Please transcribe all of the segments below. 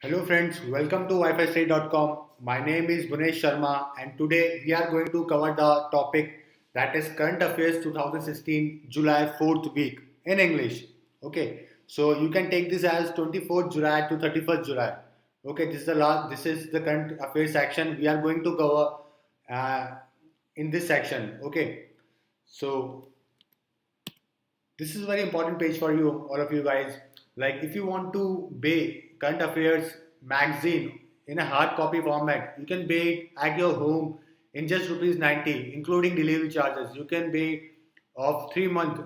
Hello friends, welcome to WiFiStudy.com. My name is Bunesh Sharma and today we are going to cover the topic that is Current Affairs 2016 July 4th week in English. Okay, so you can take this as 24th July to 31st July. Okay, this is the Current Affairs section we are going to cover uh, in this section. Okay, so this is a very important page for you, all of you guys. Like if you want to buy current affairs magazine in a hard copy format, you can buy it at your home in just rupees 90, including delivery charges. You can buy of 3 months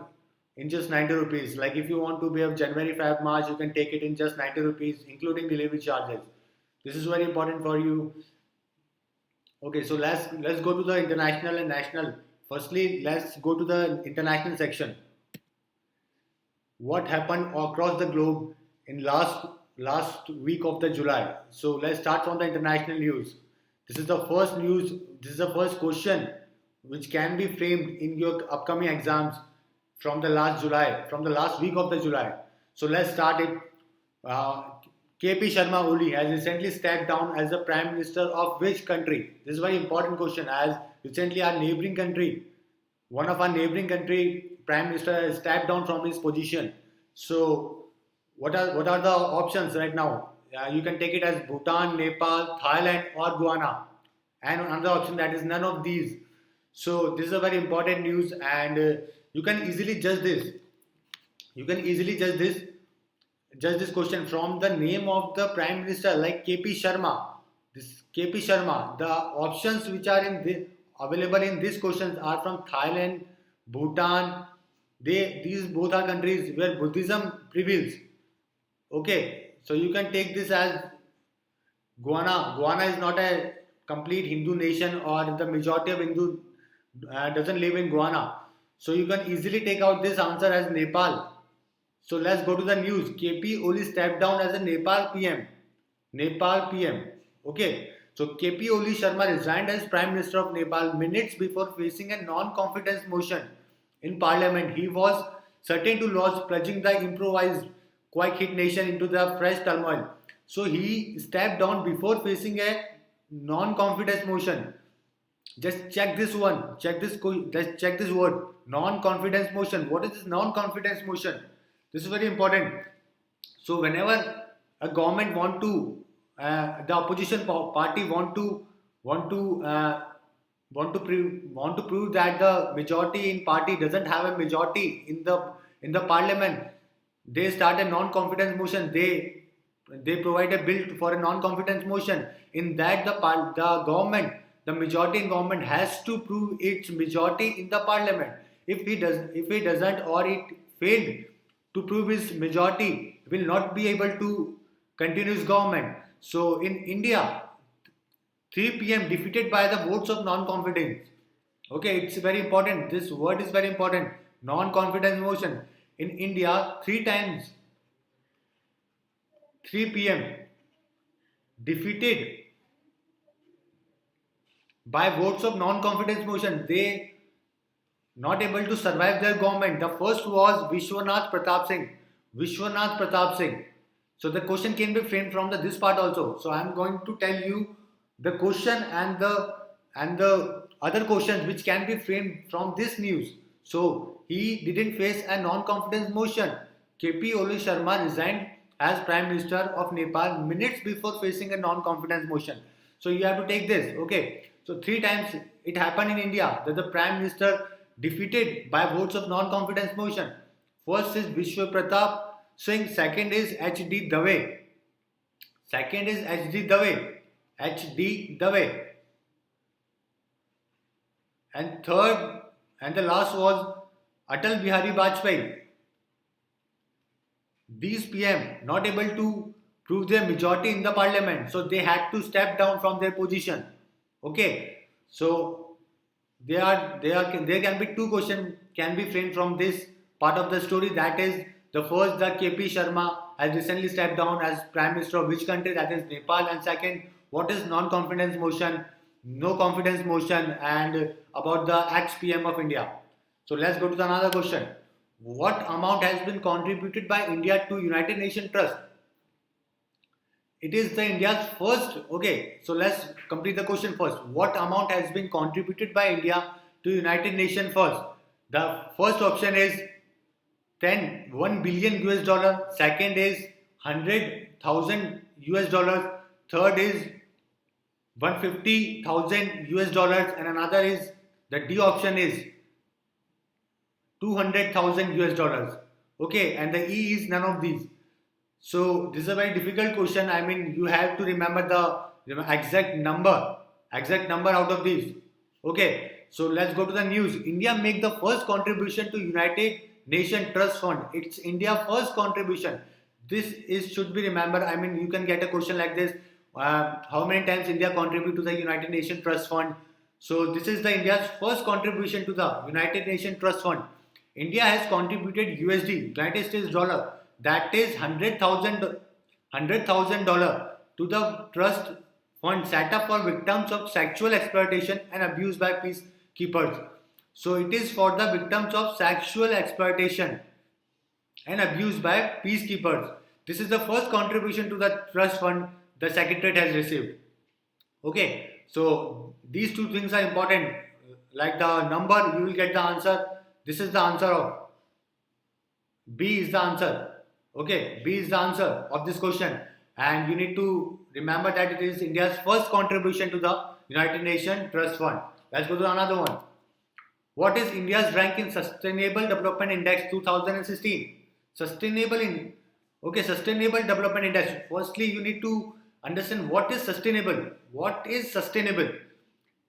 in just 90 rupees. Like if you want to buy of January, Feb, March, you can take it in just 90 rupees, including delivery charges. This is very important for you. Okay, so let's go to the international and national. Firstly, let's go to the international section. What happened across the globe in last week of the July. So let's start from the international news. This is the first news. This is the first question which can be framed in your upcoming exams from the last July, from the last week of the July. So let's start it. KP Sharma Oli has recently stepped down as the Prime Minister of which country? This is a very important question as recently our neighboring country, one of our neighboring country Prime Minister has stepped down from his position. So what are the options right now? You can take it as Bhutan, Nepal, Thailand or Guyana. And another option that is none of these. So this is a very important news and you can easily judge this. You can easily judge this question from the name of the Prime Minister like KP Sharma. This KP Sharma, the options which are available in these questions are from Thailand, Bhutan. These both are countries where Buddhism prevails. Okay, so you can take this as Guyana. Guyana is not a complete Hindu nation, or the majority of Hindu doesn't live in Guyana. So you can easily take out this answer as Nepal. So let's go to the news. KP Oli stepped down as a Nepal PM. Nepal PM. Okay. So KP Oli Sharma resigned as Prime Minister of Nepal minutes before facing a non-confidence motion in Parliament. He was certain to lodge, plunging the improvised quake-hit nation into the fresh turmoil. So he stepped down before facing a non-confidence motion. Just check this one. Let's check this word. Non-confidence motion. What is this non-confidence motion? This is very important. So whenever a government the opposition party want to prove that the majority in party doesn't have a majority in the parliament, they start a non-confidence motion. They provide a bill for a non-confidence motion. In that the majority in government has to prove its majority in the parliament. If he doesn't or it failed to prove his majority, will not be able to continue his government. So in India, 3 p.m. defeated by the votes of non-confidence. Okay, it's very important. This word is very important. Non-confidence motion. In India, 3 p.m. defeated by votes of non-confidence motion. They not able to survive their government. The first was Vishwanath Pratap Singh. Vishwanath Pratap Singh. So the question can be framed from this part also. So I am going to tell you the question and the other questions which can be framed from this news. So he didn't face a non-confidence motion. KP Oli Sharma resigned as Prime Minister of Nepal minutes before facing a non-confidence motion. So you have to take this. Okay. So 3 times it happened in India that the Prime Minister defeated by votes of non-confidence motion. First is Vishwa Pratap Singh. Second is HD Dave. Second is HD Dave. HD Dave. And third and the last was Atal Bihari Vajpayee. These PM not able to prove their majority in the parliament, so they had to step down from their position. Okay, so there can be 2 questions can be framed from this part of the story. That is the first, the KP Sharma has recently stepped down as Prime Minister of which country? That is Nepal. And second, what is non-confidence motion, no confidence motion, and about the ex-PM of India. So let's go to the another question. What amount has been contributed by India to United Nations Trust? It is the India's first. Okay, so let's complete the question first. What amount has been contributed by India to United Nations first? The first option is 1 billion US dollar. Second is 100,000 US dollars. Third is 150,000 US dollars, and another is the D option is 200,000 US dollars. Okay, and the E is none of these. So this is a very difficult question. I mean, you have to remember the exact number out of these. Okay, so let's go to the news. India make the first contribution to United Nations Trust Fund. It's India first contribution. This is should be remembered. I mean, you can get a question like this: how many times India contribute to the United Nations Trust Fund? So this is the India's first contribution to the United Nations Trust Fund. India has contributed USD, United States dollar, that is $100,000 to the trust fund set up for victims of sexual exploitation and abuse by peacekeepers. So it is for the victims of sexual exploitation and abuse by peacekeepers. This is the first contribution to the trust fund the secretariat has received. Okay, so these two things are important. Like the number, you will get the answer. This is the answer of B is the answer. Okay, B is the answer of this question, and you need to remember that it is India's first contribution to the United Nations Trust Fund. Let's go to another one. What is India's rank in Sustainable Development Index 2016? Sustainable Development Index. Firstly, you need to understand what is sustainable. What is sustainable?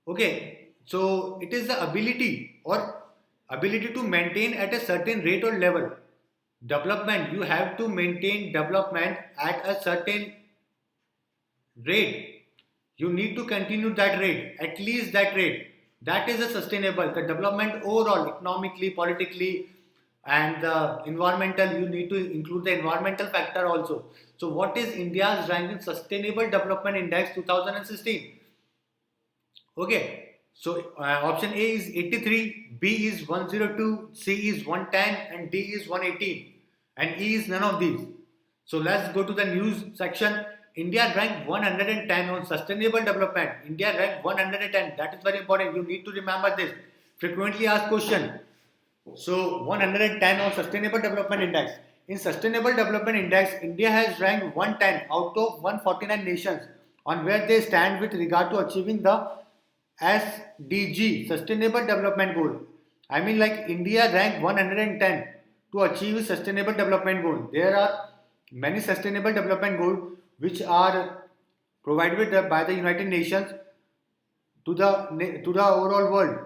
Okay, so it is the ability to maintain at a certain rate or level. Development, you have to maintain development at a certain rate. You need to continue that rate, at least that rate. That is a sustainable. The development overall, economically, politically, and the environmental, you need to include the environmental factor also. So what is India's rank in Sustainable Development Index 2016? Okay, so option A is 83, B is 102, C is 110, and D is 118, and E is none of these. So let's go to the news section. India ranked 110 on sustainable development. India ranked 110. That is very important. You need to remember this. Frequently asked question. So 110 on sustainable development index. In sustainable development index, India has ranked 110 out of 149 nations on where they stand with regard to achieving the SDG, Sustainable Development Goal. I mean, like India ranked 110 to achieve Sustainable Development Goal. There are many Sustainable Development Goals which are provided by the United Nations to the overall world.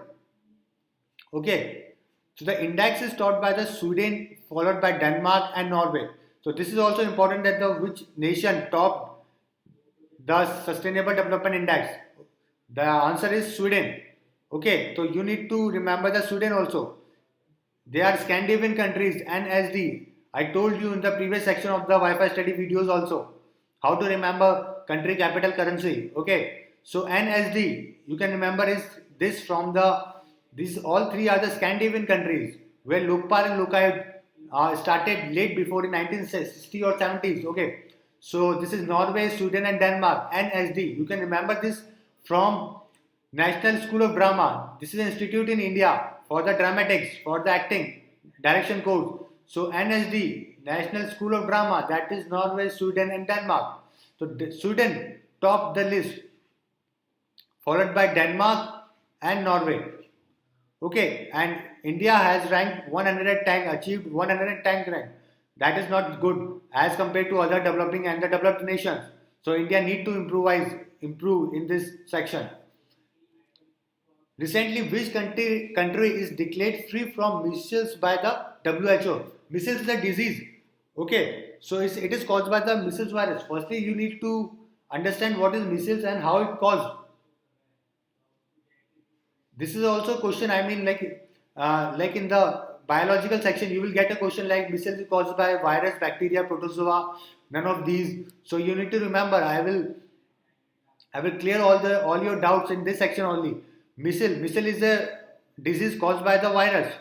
Okay, so the index is taught by the Sweden, followed by Denmark and Norway. So this is also important that the which nation topped the Sustainable Development Index. The answer is Sweden. Okay, so you need to remember the Sweden also. They are Scandinavian countries, NSD. I told you in the previous section of the WiFiStudy videos also how to remember country, capital, currency. Okay, so NSD, you can remember is this from these all three are the Scandinavian countries where Lokpal and Lokayu started late before in 1960 or 70s. Okay, so this is Norway, Sweden and Denmark. NSD, you can remember this from National School of Drama. This is an institute in India for the dramatics, for the acting, direction course. So NSD, National School of Drama, that is Norway, Sweden and Denmark. So Sweden topped the list, followed by Denmark and Norway. Okay, and India has ranked 110, achieved 110 rank. That is not good as compared to other developing and the developed nations. So India need to improve in this section. Recently, which country is declared free from measles by the WHO? Measles is a disease. Okay, so it is caused by the measles virus. Firstly, you need to understand what is measles and how it caused. This is also a question. I mean, like in the biological section, you will get a question like measles is caused by virus, bacteria, protozoa. None of these. So you need to remember. I will clear all your doubts in this section only. Measles is a disease caused by the virus.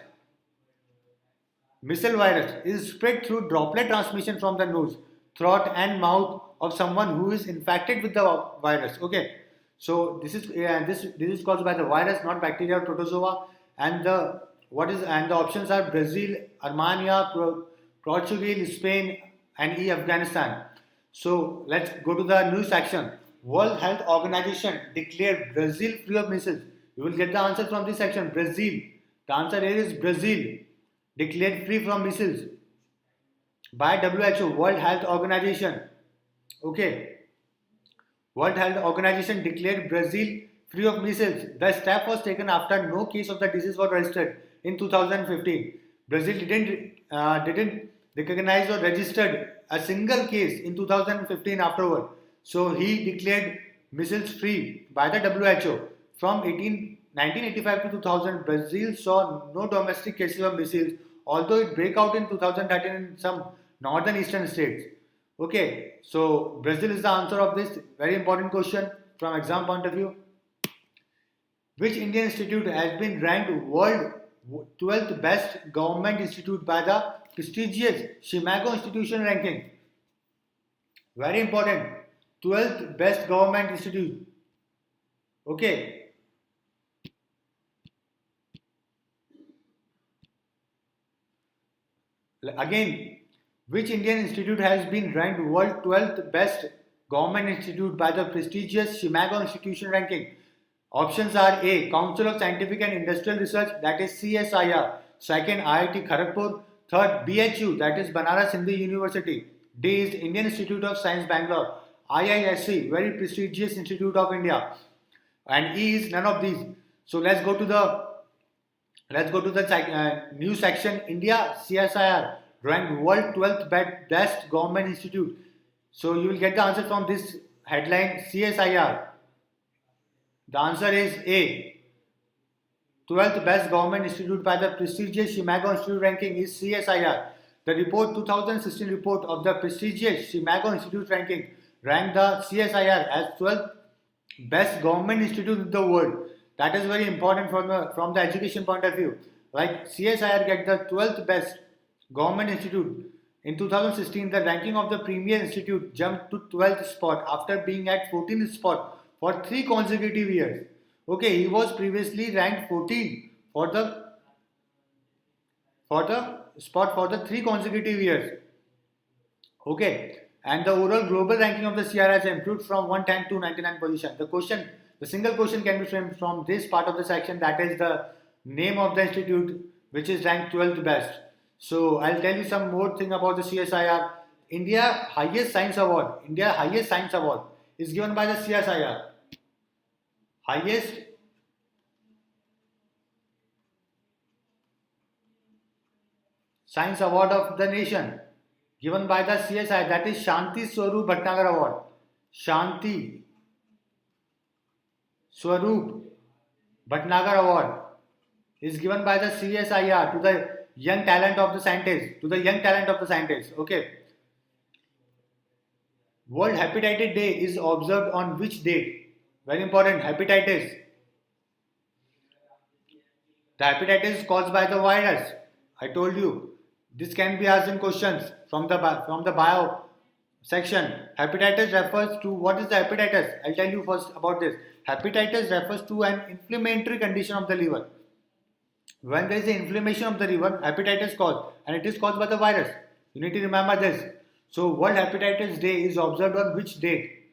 Measles virus is spread through droplet transmission from the nose, throat and mouth of someone who is infected with the virus. Okay, so this is caused by the virus, not bacteria or protozoa. And the options are Brazil, Armenia, Portugal, Spain, and Afghanistan. So let's go to the news section. World Health Organization declared Brazil free of measles. You will get the answer from this section. Brazil. The answer here is Brazil. Declared free from measles by WHO, World Health Organization. Okay. World Health Organization declared Brazil free of measles. The step was taken after no case of the disease was registered in 2015. Brazil didn't recognize or registered a single case in 2015 afterward. So he declared measles free by the WHO. From 1985 to 2000, Brazil saw no domestic cases of measles, although it broke out in 2013 in some northern eastern states. Okay, so Brazil is the answer of this very important question from exam point of view. Which Indian institute has been ranked world 12th best government institute by the prestigious Chicago Institution ranking? Very important. 12th best government institute. Okay. Again, which Indian institute has been ranked world 12th best government institute by the prestigious Chicago Institution ranking? Options are A. Council of Scientific and Industrial Research, that is CSIR. Second, IIT Kharagpur. Third, BHU, that is Banaras Hindu University. D is Indian Institute of Science, Bangalore. IISc, very prestigious institute of India. And E is none of these. So let's go to the news section. India CSIR ranked world 12th best government institute. So you will get the answer from this headline, CSIR. The answer is A. 12th best government institute by the prestigious Chicago Institute ranking is CSIR. The 2016 report of the prestigious Chicago Institute ranking ranked the CSIR as 12th best government institute in the world. That is very important from the education point of view. Like CSIR get the 12th best government institute. In 2016, the ranking of the premier institute jumped to 12th spot after being at 14th spot for 3 consecutive years. Okay, he was previously ranked 14 for the spot for the 3 consecutive years. Okay, and the overall global ranking of the CR has improved from 110 to 99 position. The single question can be framed from this part of the section, that is the name of the institute which is ranked 12th best. So I'll tell you some more thing about the CSIR. India highest science award is given by the CSIR. Highest science award of the nation given by the CSIR, that is Shanti Swarup Bhatnagar Award. Shanti Swarup Bhatnagar Award is given by the CSIR to the young talent of the scientists. Okay. World Hepatitis Day is observed on which date? Very important. Hepatitis. The hepatitis is caused by the virus. I told you. This can be asked in questions from the bio section. Hepatitis refers to, what is the hepatitis? I'll tell you first about this. Hepatitis refers to an inflammatory condition of the liver. When there is an inflammation of the liver, hepatitis is caused, and it is caused by the virus. You need to remember this. So World Hepatitis Day is observed on which date?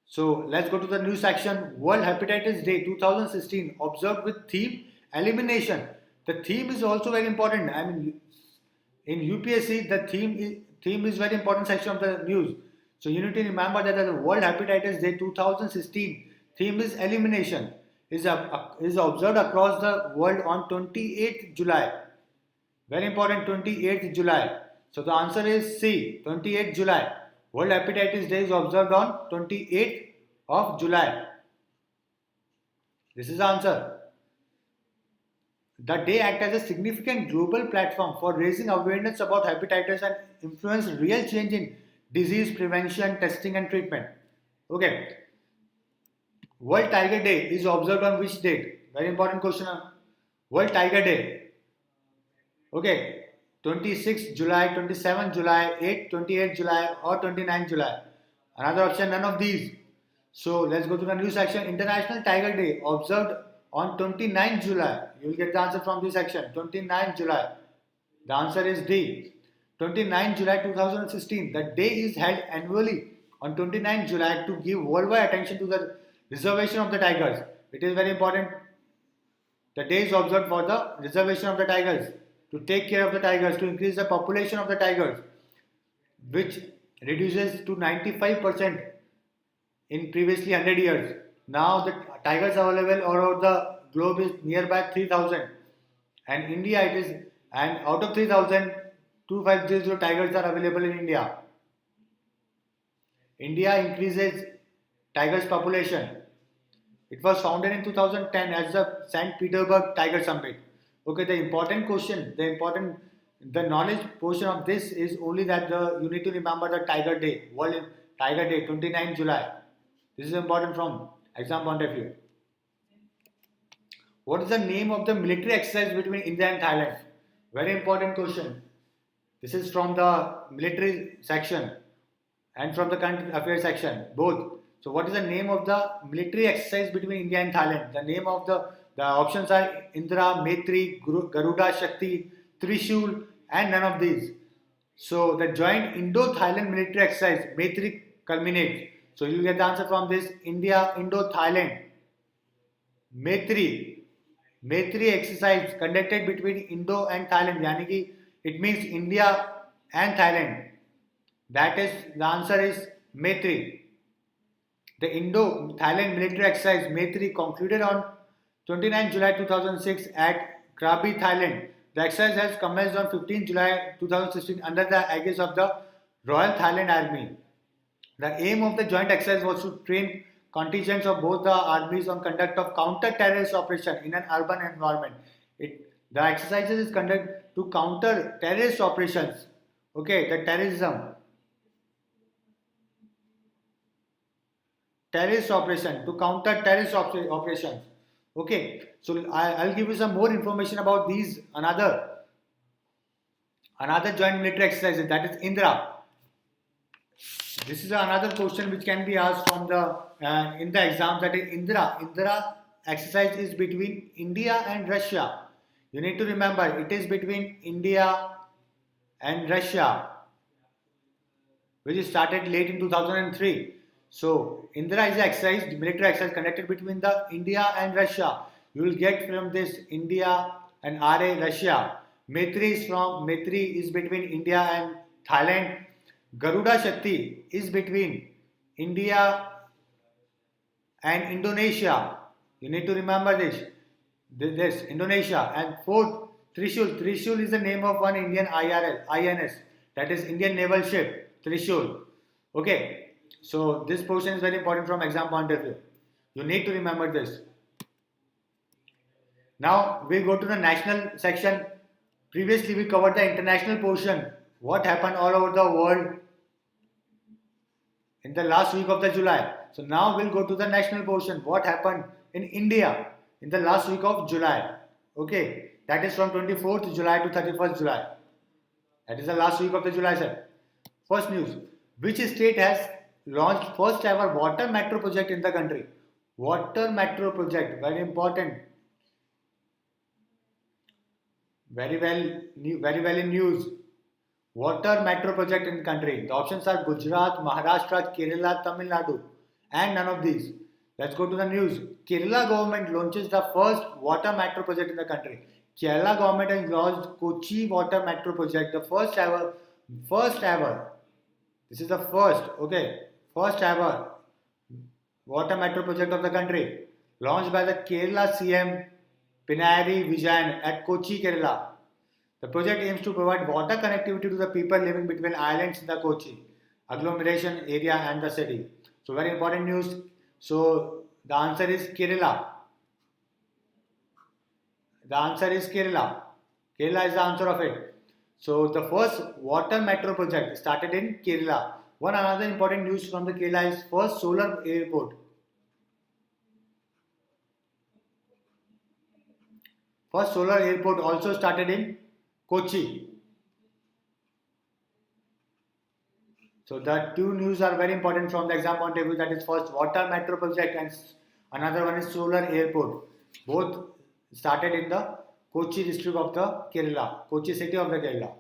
So let's go to the news section. World Hepatitis Day 2016 observed with theme elimination. The theme is also very important. I mean, in UPSC, the theme is very important section of the news. So you need to remember that the World Hepatitis Day 2016 theme is elimination. Is observed across the world on 28th July. Very important, 28th July. So the answer is C, 28th July. World Hepatitis Day is observed on 28th of July. This is the answer. The day acts as a significant global platform for raising awareness about hepatitis and influence real change in disease prevention, testing and treatment. Okay. World Tiger Day is observed on which date? Very important question. World Tiger Day. Okay. 26th July, 27th July, 28th July or 29th July. Another option, none of these. So let's go to the new section. International Tiger Day observed on 29th July. You will get the answer from this section. 29th July. The answer is D. 29th July 2016. The day is held annually on 29th July to give worldwide attention to the reservation of the tigers. It is very important. The day is observed for the reservation of the tigers, to take care of the tigers, to increase the population of the tigers, which reduces to 95% in previously 100 years. Now the tigers available all over the globe is nearby 3000, and India it is, and out of 3000, 2500 tigers are available in India. India increases tigers population. It was founded in 2010 as the St. Petersburg Tiger Summit. Okay, the important question, the knowledge portion of this is only that you need to remember the Tiger Day, World Tiger Day, 29 July. This is important from exam point of view. What is the name of the military exercise between India and Thailand? Very important question. This is from the military section and from the country affairs section, both. So what is the name of the military exercise between India and Thailand? The name of the options are Indra, Maitri, Garuda Shakti, Trishul, and none of these. So the joint Indo-Thailand military exercise, Maitri, culminates. So you will get the answer from this: India, Indo-Thailand. Maitri exercise conducted between Indo and Thailand. Yani ki it means India and Thailand. That is, the answer is Maitri. The Indo-Thailand military exercise Maitri concluded on 29 July 2006 at Krabi, Thailand. The exercise has commenced on 15 July 2016 under the aegis of the Royal Thailand Army. The aim of the joint exercise was to train contingents of both the armies on conduct of counter-terrorist operation in an urban environment. The exercises is conducted to counter terrorist operations. Okay, the terrorism. Terrorist operation, to counter terrorist operations. Okay, so I'll give you some more information about these another joint military exercises, that is Indra. This is another question which can be asked from the in the exam, that is Indra. Indra exercise is between India and Russia. You need to remember it is between India and Russia, which started late in 2003. So Indra is an exercise, military exercise conducted between the India and Russia. You will get from this India and RA Russia. Maitri is between India and Thailand. Garuda Shakti is between India and Indonesia. You need to remember this. This Indonesia. And fourth, Trishul. Trishul is the name of one Indian INS. That is Indian naval ship. Trishul. Okay. So this portion is very important from exam point of view. You need to remember this. Now we go to the national section. Previously we covered the international portion. What happened all over the world in the last week of the July. So now we'll go to the national portion. What happened in India in the last week of July. Okay. That is from 24th July to 31st July. That is the last week of the July, sir. First news. Which state has launched first ever water metro project in the country? Water metro project, very important. Very well in news. Water metro project in the country. The options are Gujarat, Maharashtra, Kerala, Tamil Nadu, and none of these. Let's go to the news. Kerala government launches the first water metro project in the country. Kerala government has launched Kochi water metro project, the first ever. This is the first, okay. First ever water metro project of the country, launched by the Kerala CM Pinarayi Vijayan at Kochi, Kerala. The project aims to provide water connectivity to the people living between islands in the Kochi agglomeration area and the city. So very important news. So the answer is Kerala. The answer is Kerala. Kerala is the answer of it. So the first water metro project started in Kerala. One another important news from the Kerala is first solar airport. First solar airport also started in Kochi. So the two news are very important from the exam point of view. That is first water metro project and another one is solar airport. Both started in the Kochi district of the Kerala, Kochi city of the Kerala.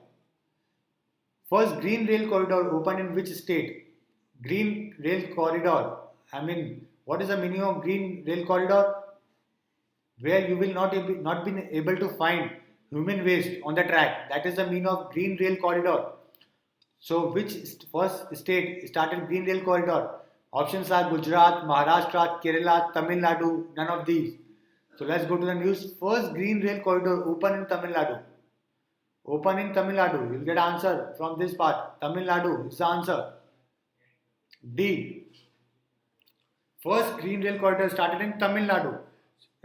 First green rail corridor opened in which state? Green rail corridor. I mean, what is the meaning of green rail corridor? Where you will not be able to find human waste on the track. That is the meaning of green rail corridor. So, which first state started green rail corridor? Options are Gujarat, Maharashtra, Kerala, Tamil Nadu. None of these. So let's go to the news. First green rail corridor open in Tamil Nadu. Open in Tamil Nadu. You'll get answer from this part. Tamil Nadu is the answer. D. First green rail corridor started in Tamil Nadu.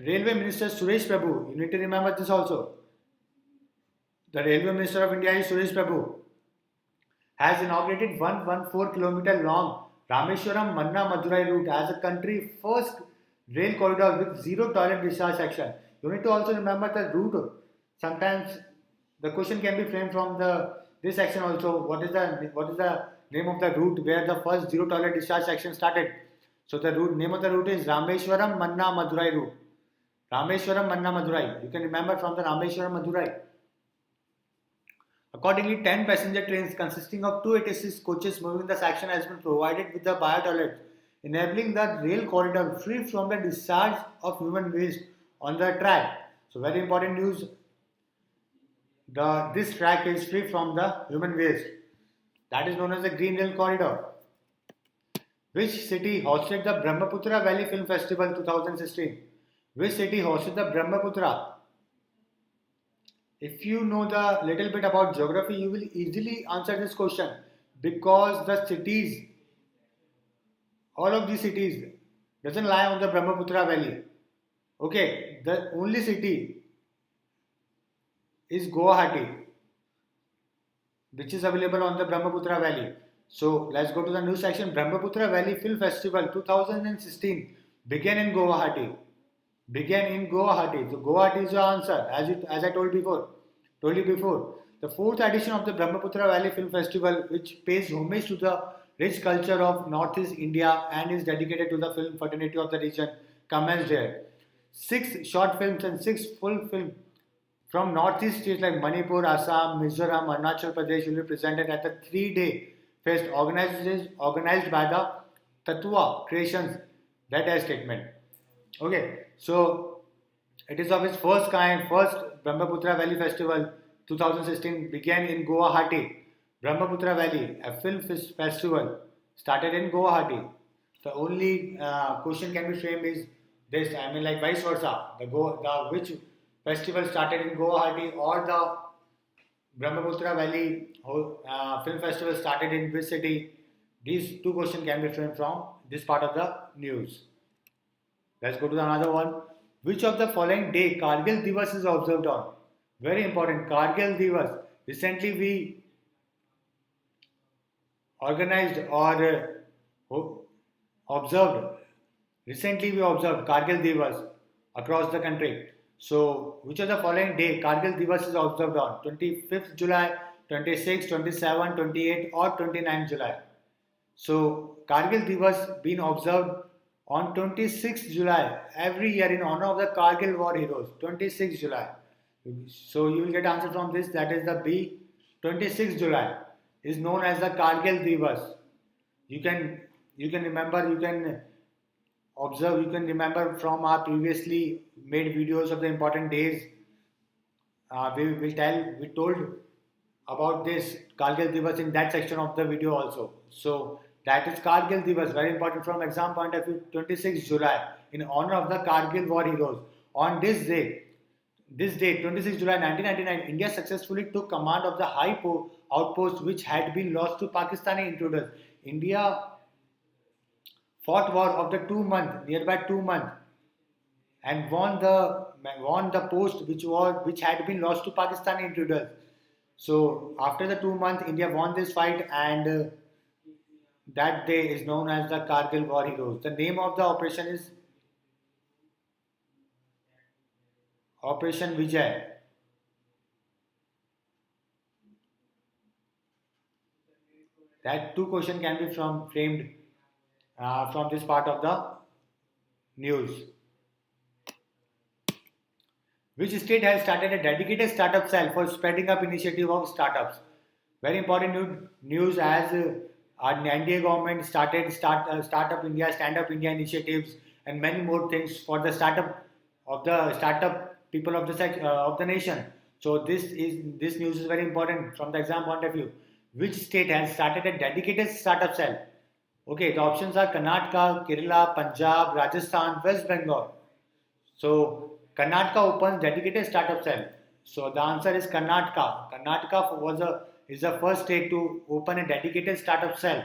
Railway Minister Suresh Prabhu. You need to remember this also. The Railway Minister of India is Suresh Prabhu. Has inaugurated 114 km long Rameshwaram Manna Madurai route as a country first rail corridor with zero toilet discharge section. You need to also remember the route. Sometimes the question can be framed from this section also. What is the name of the route where the first zero toilet discharge section started? So the name of the route is Rameshwaram Manna Madurai route. Rameshwaram Manna Madurai. You can remember from the Rameshwaram Madurai. Accordingly, 10 passenger trains consisting of 286 coaches moving the section has been provided with the bio toilet, enabling the rail corridor free from the discharge of human waste on the track. So very important news. This track is free from the human waste. That is known as the Green Rail Corridor. Which city hosted the Brahmaputra Valley Film Festival 2016? Which city hosted the Brahmaputra? If you know the little bit about geography, you will easily answer this question because the cities, all of these cities, doesn't lie on the Brahmaputra Valley. Okay, the only city is Guwahati, which is available on the Brahmaputra Valley. So let's go to the news section. Brahmaputra Valley Film Festival 2016 began in Guwahati. So Guwahati is your answer, as I told you before. The fourth edition of the Brahmaputra Valley Film Festival, which pays homage to the rich culture of Northeast India and is dedicated to the film fraternity of the region, commenced there. 6 short films and 6 full films from Northeast states like Manipur, Assam, Mizoram, Arunachal Pradesh will be presented at the 3-day fest organized by the Tattva Creations. That is statement. Okay, so it is of its first Brahmaputra Valley Festival 2016 began in Guwahati. Brahmaputra Valley, a film festival, started in Guwahati. The only question can be framed is this. I mean, like vice versa. Which festival started in Guwahati or the Brahmaputra Valley film festival started in which city? These two questions can be framed from this part of the news. Let's go to another one. Which of the following day Kargil Divas is observed on? Very important. Kargil Divas. Recently we organized or observed. Recently we observed Kargil Divas across the country. So, which of the following day Kargil Divas is observed on? 25th July, 26th, 27th, 28th or 29th July. So, Kargil Divas being observed on 26th July every year in honor of the Kargil war heroes. 26th July. So, you will get answer from this. That is the B. 26th July is known as the Kargil Divas. You can remember, you can observe, you can remember from our previously made videos of the important days. We told about this Kargil Divas in that section of the video also. So that is Kargil Divas, very important from exam point of view. 26th July in honor of the Kargil war heroes. On this day, 26th July 1999, India successfully took command of the high outpost which had been lost to Pakistani intruders. India fought war of the nearby 2 months, and won the post which had been lost to Pakistani intruders. So after the 2 months, India won this fight, and that day is known as the Kargil War Heroes. The name of the operation is Operation Vijay. That two question can be framed from this part of the news. Which state has started a dedicated startup cell for spreading up initiative of startups? Very important news as our NDA government started Startup India, Stand Up India initiatives and many more things for the startup people of the nation. So this news is very important from the exam point of view. Which state has started a dedicated startup cell? Okay, the options are Karnataka, Kerala, Punjab, Rajasthan, West Bengal. So Karnataka opens dedicated startup cell. So the answer is Karnataka. Karnataka is the first state to open a dedicated startup cell.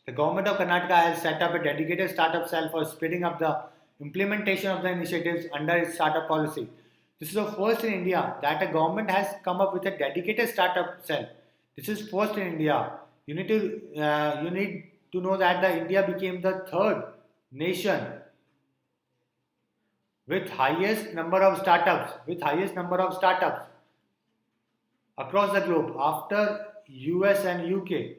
The government of Karnataka has set up a dedicated startup cell for speeding up the implementation of the initiatives under its startup policy. This is the first in India that a government has come up with a dedicated startup cell. This is first in India. You need to know that the India became the third nation with highest number of startups across the globe after US and UK.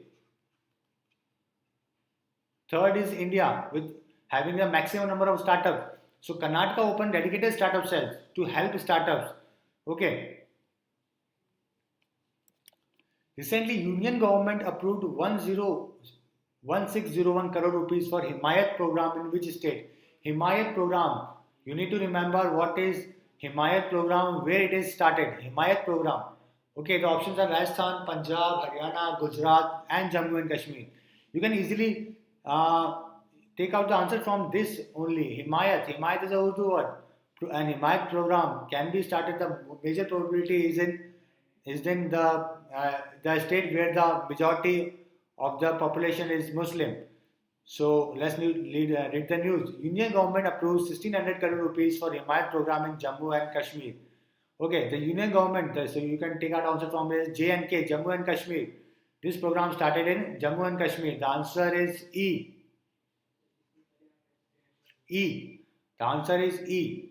Third is India with having the maximum number of startups. So Karnataka opened dedicated startup cells to help startups. Okay. Recently, Union Government approved 1601 crore rupees for Himayat program in which state? Himayat program. You need to remember what is Himayat program, where it is started. Himayat program. Okay, the options are Rajasthan, Punjab, Haryana, Gujarat, and Jammu and Kashmir. You can easily take out the answer from this only. Himayat is a Urdu word, and Himayat program can be started. The major probability is in the state where the majority of the population is Muslim. So let's read the news. Union government approves 1600 crore rupees for Himayat program in Jammu and Kashmir. Okay, the Union government. So you can take out answer from this J&K, Jammu and Kashmir. This program started in Jammu and Kashmir. The answer is E. The answer is E.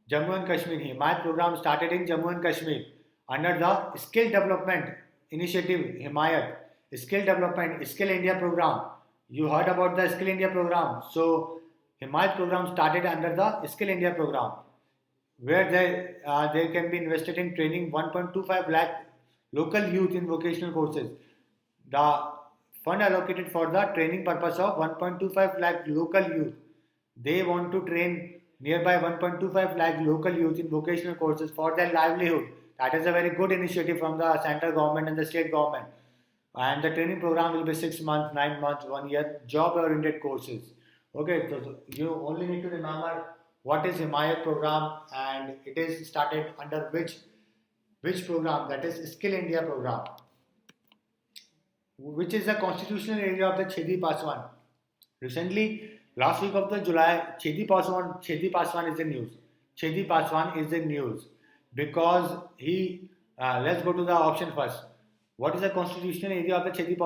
Jammu and Kashmir. Himayat program started in Jammu and Kashmir under the Skill Development Initiative. Himayat. Skill Development, Skill India program. You heard about the Skill India program. So Himayat program started under the Skill India program, where they can be invested in training 1.25 lakh local youth in vocational courses. The fund allocated for the training purpose of 1.25 lakh local youth. They want to train nearby 1.25 lakh local youth in vocational courses for their livelihood. That is a very good initiative from the central government and the state government. And the training program will be 6 months, 9 months, 1 year, job-oriented courses. Okay, so you only need to remember what is Himayat program and it is started under which program, that is Skill India program, which is the constitutional area of the Chhedi Paswan. Recently, last week of the July, Chhedi Paswan is the news. Chhedi Paswan is the news because he, let's go to the option first. What is the constitutional area of the Chhedi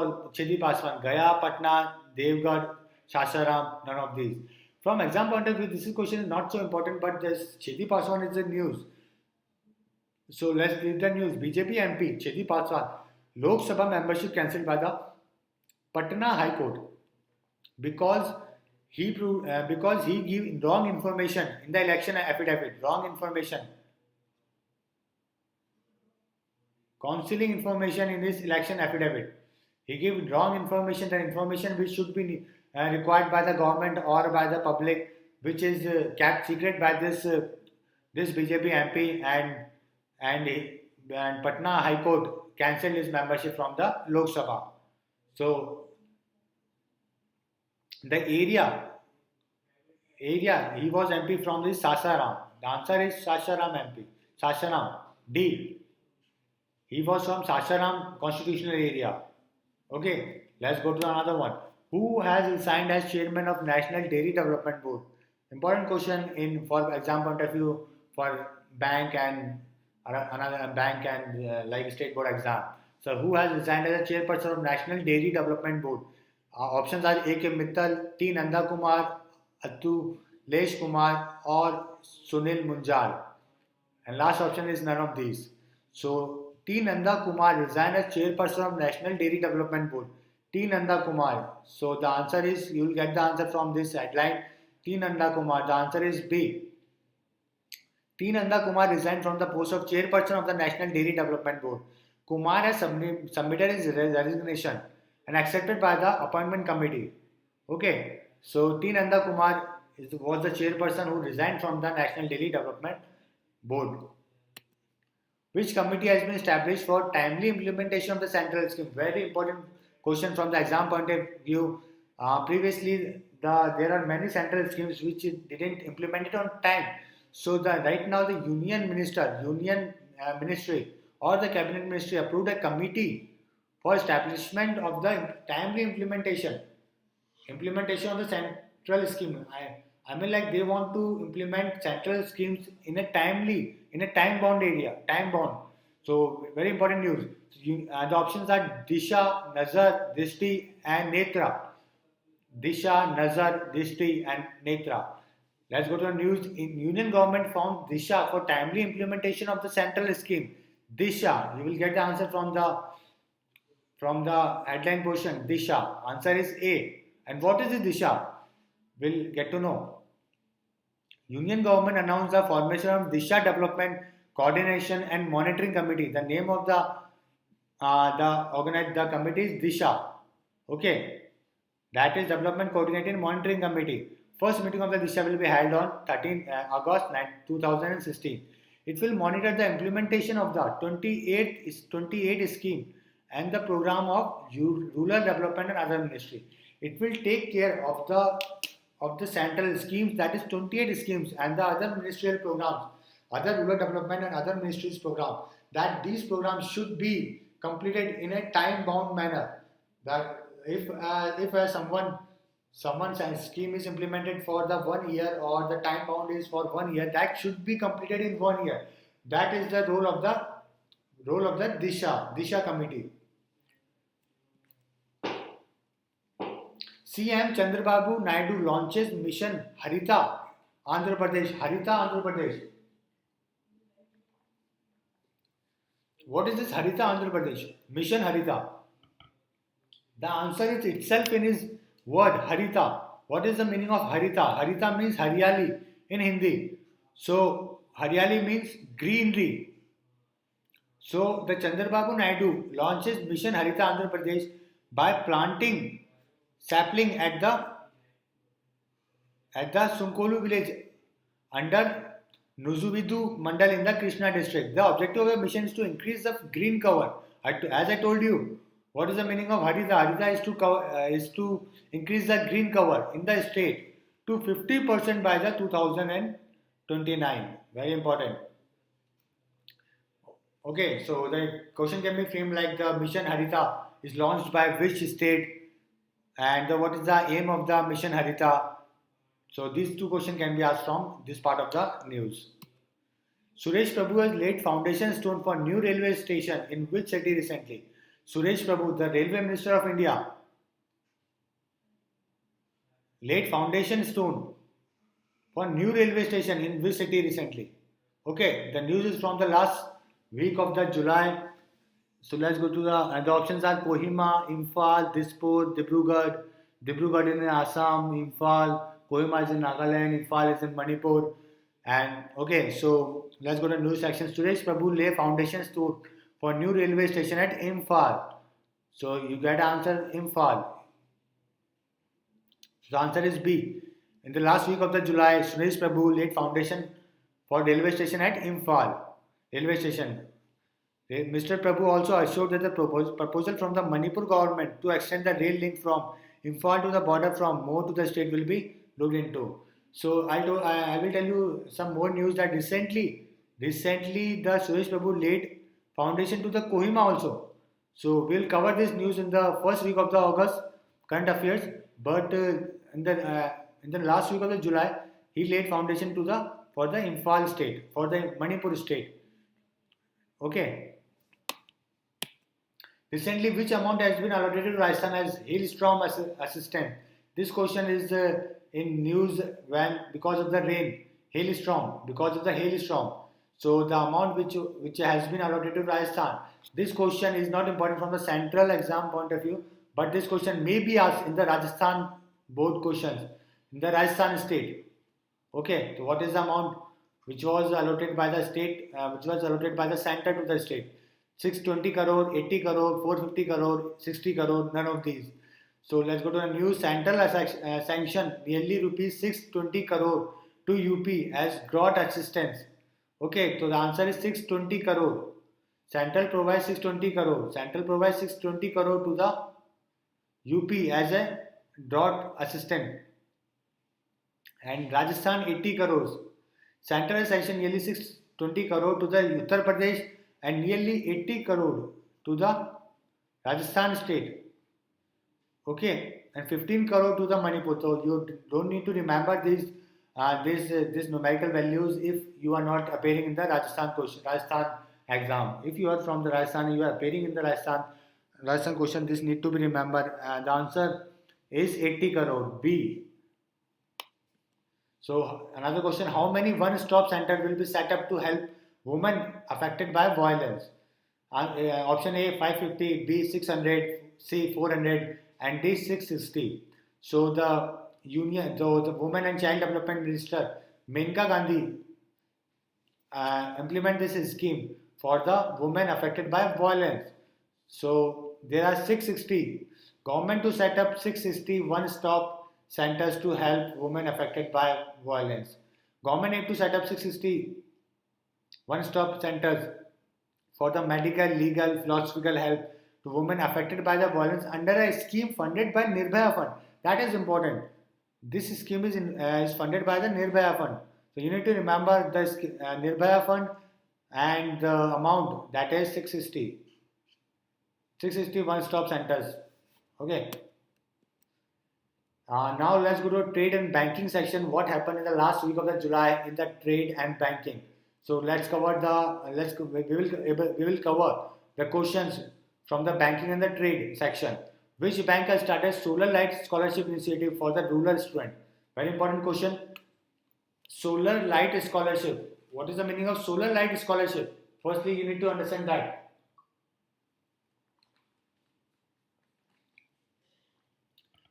Paswan? Gaya, Patna, Devgarh, Sasaram, none of these. From exam point of view, this question is not so important, but this Chhedi Paswan is the news. So let's read the news. BJP MP Chhedi Paswan, Lok Sabha membership cancelled by the Patna High Court because he gave wrong information in the election affidavit. Wrong information. Concealing information in his election affidavit. He gave wrong information, the information which should be required by the government or by the public, which is kept secret by this BJP MP, and Patna High Court cancelled his membership from the Lok Sabha. So the area he was MP from the Sasaram. The answer is Sasaram MP. Sasaram. D. He was from Sasaram constitutional area. Okay, let's go to another one. Who has resigned as chairman of National Dairy Development Board? Important question for exam point of view for bank and another bank and like state board exam. So who has resigned as a chairperson of National Dairy Development Board? Options are A.K. Mittal, T. Nanda Kumar, Atulesh Kumar, or Sunil Munjal. And last option is none of these. So T. Nanda Kumar resigned as chairperson of National Dairy Development Board. T. Nanda Kumar. So the answer is, you will get the answer from this headline. T. Nanda Kumar. The answer is B. T. Nanda Kumar resigned from the post of chairperson of the National Dairy Development Board. Kumar has submitted his resignation and accepted by the appointment committee. Okay, so T. Nanda Kumar was the chairperson who resigned from the National Dairy Development Board. Which committee has been established for timely implementation of the central scheme? Very important question from the exam point of view. Previously, there are many central schemes which didn't implement it on time. So right now the union ministry or the cabinet ministry approved a committee for establishment of the timely implementation of the central scheme. I mean, like, they want to implement central schemes in a time bound area. So very important news. The options are Disha, Nazar, Dishti and Netra. Disha, Nazar, Dishti and Netra. Let's go to the news. In Union government found Disha for timely implementation of the central scheme. Disha. You will get the answer from the headline portion. Disha. Answer is A. And what is this Disha? We'll get to know. Union government announced the formation of Disha Development Coordination and Monitoring Committee. The name of the committee is Disha. Okay. That is Development Coordinating and Monitoring Committee. First meeting of the Disha will be held on 13 August 2016. It will monitor the implementation of the 28 scheme and the program of rural development and other ministry. It will take care of the central schemes, that is 28 schemes, and the other ministerial programs, other rural development and other ministries program. That these programs should be completed in a time-bound manner. That if someone's scheme is implemented for the 1 year or the time bound is for 1 year, that should be completed in 1 year. That is the role of the Disha committee. CM Chandrababu Naidu launches Mission Harita Andhra Pradesh. What is this Harita Andhra Pradesh? Mission Harita. The answer is itself in his word Harita. What is the meaning of Harita? Harita means Haryali in Hindi. So Haryali means greenery. So the Chandrababu Naidu launches Mission Harita Andhra Pradesh by planting sapling at the Sunkolu village under Nuzuvidu Mandal in the Krishna district. The objective of the mission is to increase the green cover. As I told you, what is the meaning of Harita? Harita is to increase the green cover in the state to 50% by the 2029. Very important. Okay, so the question can be framed like the Mission Harita is launched by which state, and what is the aim of the Mission Harita? So these two questions can be asked from this part of the news. Suresh Prabhu has laid foundation stone for new railway station in which city recently? Suresh Prabhu, the Railway Minister of India, laid foundation stone for new railway station in which city recently? Okay, the news is from the last week of the July. So let's go to the options are Kohima, Imphal, Dispur, Dibrugarh. Dibrugarh is in Assam, Imphal, Kohima is in Nagaland, Imphal is in Manipur. And okay, so let's go to the news section. Suresh Prabhu lay foundation stone for new railway station at Imphal. So you get answer Imphal. So the answer is B. In the last week of the July, Suresh Prabhu laid foundation for railway station at Imphal railway station. Mr. Prabhu also assured that the proposal from the Manipur government to extend the rail link from Imphal to the border from Mo to the state will be looked into. So I will tell you some more news that recently the Suresh Prabhu laid foundation to the Kohima also. So we'll cover this news in the first week of the August current affairs. But in the last week of the July, he laid foundation for the Imphal state, for the Manipur state. Okay. Recently, which amount has been allocated to Rajasthan as hailstorm assistance? This question is in news because of the rain, hailstorm, because of the hailstorm. So the amount which has been allotted to Rajasthan. This question is not important from the central exam point of view, but this question may be asked in the Rajasthan board questions in the Rajasthan state. Okay, so what is the amount which was allotted by the state, which was allotted by the center to the state? 620 crore, 80 crore, 450 crore, 60 crore, none of these. So let's go to a new central sanction nearly rupees 620 crore to UP as drought assistance. Okay, so the answer is 620 crore. Central provides 620 crore. Central provides 620 crore to the UP as a drought assistant. And Rajasthan 80 crores. Central has sanctioned nearly 620 crore to the Uttar Pradesh and nearly 80 crore to the Rajasthan state. Okay, and 15 crore to the Manipur. So you don't need to remember these numerical values if you are not appearing in the Rajasthan exam. If you are from the Rajasthan, you are appearing in the Rajasthan question. This need to be remembered. The answer is 80 crore. B. So another question: how many one-stop centers will be set up to help women affected by violence? Option A 550, B 600, C 400, and D 660. So the Women and Child Development Minister Menka Gandhi implement this scheme for the women affected by violence. So there are 660 government to set up 660 one-stop centers to help women affected by violence. Government need to set up 660 one-stop centers for the medical, legal, philosophical help to women affected by the violence under a scheme funded by Nirbhaya Fund. That is important. This scheme is funded by the Nirbhaya Fund. So you need to remember the Nirbhaya Fund and the amount, that is 660. 660 one-stop centers. Okay. Now let's go to trade and banking section. What happened in the last week of the July in the trade and banking? So let's cover we will cover the questions from the banking and the trade section. Which bank has started Solar Light Scholarship Initiative for the rural student? Very important question. Solar Light Scholarship. What is the meaning of Solar Light Scholarship? Firstly, you need to understand that.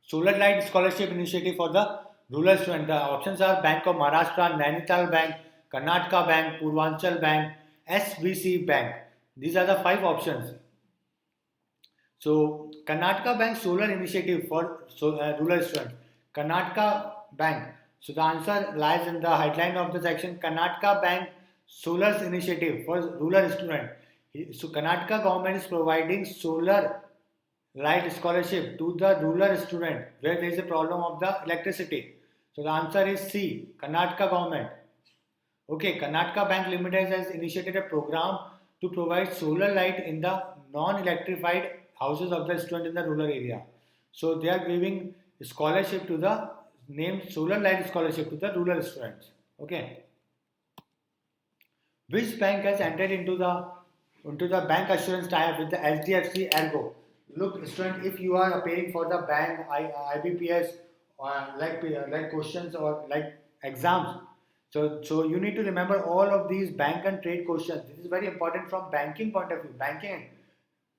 Solar Light Scholarship Initiative for the rural student. The options are Bank of Maharashtra, Nainital Bank, Karnataka Bank, Purvanchal Bank, SBC Bank. These are the 5 options. So Karnataka Bank Solar Initiative for rural students. Karnataka Bank. So the answer lies in the headline of the section. Karnataka Bank Solar Initiative for rural students. So Karnataka government is providing solar light scholarship to the rural student where there is a problem of the electricity. So the answer is C. Karnataka government. Okay, Karnataka Bank Limited has initiated a program to provide solar light in the non-electrified houses of the student in the rural area. So they are giving scholarship to the named Solar Light Scholarship to the rural students. Okay. Which bank has entered into the bank assurance tie-up with the HDFC Ergo? Look, student, if you are appearing for the bank IBPS like questions or like exams, so you need to remember all of these bank and trade questions. This is very important from banking point of view, banking and